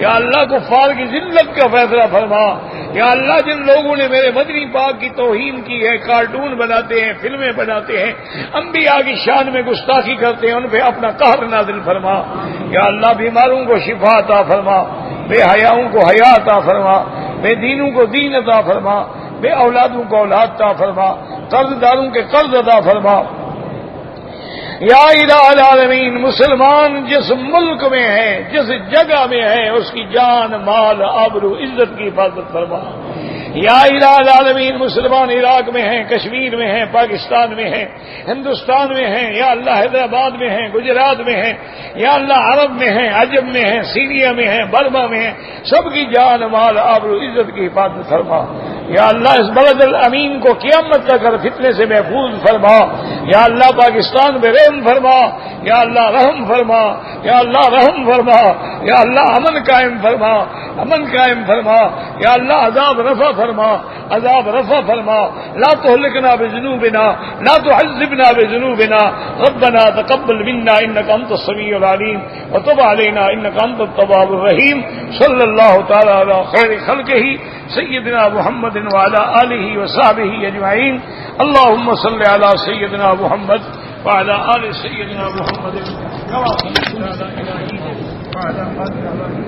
[SPEAKER 1] یا اللہ کفار کی ذلت کا فیصلہ فرما، یا اللہ جن لوگوں نے میرے مدنی پاک کی توہین کی ہے، کارٹون بناتے ہیں، فلمیں بناتے ہیں، انبیاء کی شان میں گستاخی کرتے ہیں، ان پہ اپنا قہر نازل فرما. یا اللہ بیماروں کو شفا عطا فرما، بے حیاؤں کو حیا عطا فرما، بے دینوں کو دین عطا فرما، بے اولادوں کو اولاد عطا فرما، قرض داروں کے قرض عطا فرما. یا الہ العالمین مسلمان جس ملک میں ہے، جس جگہ میں ہے، اس کی جان مال آبرو عزت کی حفاظت فرما. یا الہ العالمین مسلمان عراق میں ہیں، کشمیر میں ہیں، پاکستان میں ہیں، ہندوستان میں ہیں، یا اللہ حیدرآباد میں ہیں، گجرات میں ہیں، یا اللہ عرب میں ہیں، عجم میں ہیں، سیریا میں ہیں، برما میں ہیں، سب کی جان مال آبرو عزت کی حفاظت فرما. یا اللہ اس بلد الامین کو قیامت تک فتنے سے محفوظ فرما. یا اللہ پاکستان میں رحم فرما، یا اللہ رحم فرما، یا اللہ رحم فرما، یا اللہ امن قائم فرما، امن قائم فرما. یا اللہ عذاب رفع فرما، عذاب رفع فرما. لا تهلكنا بذنوبنا، لا تعذبنا بذنوبنا. ربنا تقبل منا انك انت السميع العليم وتب علينا انك انت التواب الرحيم. صلى الله تعالى على خير خلقه سيدنا محمد وعلى آله وصحبه اجمعين. اللهم صل على سيدنا محمد وعلى آل سيدنا محمد كما صليت على إبراهيم وعلى آل إبراهيم.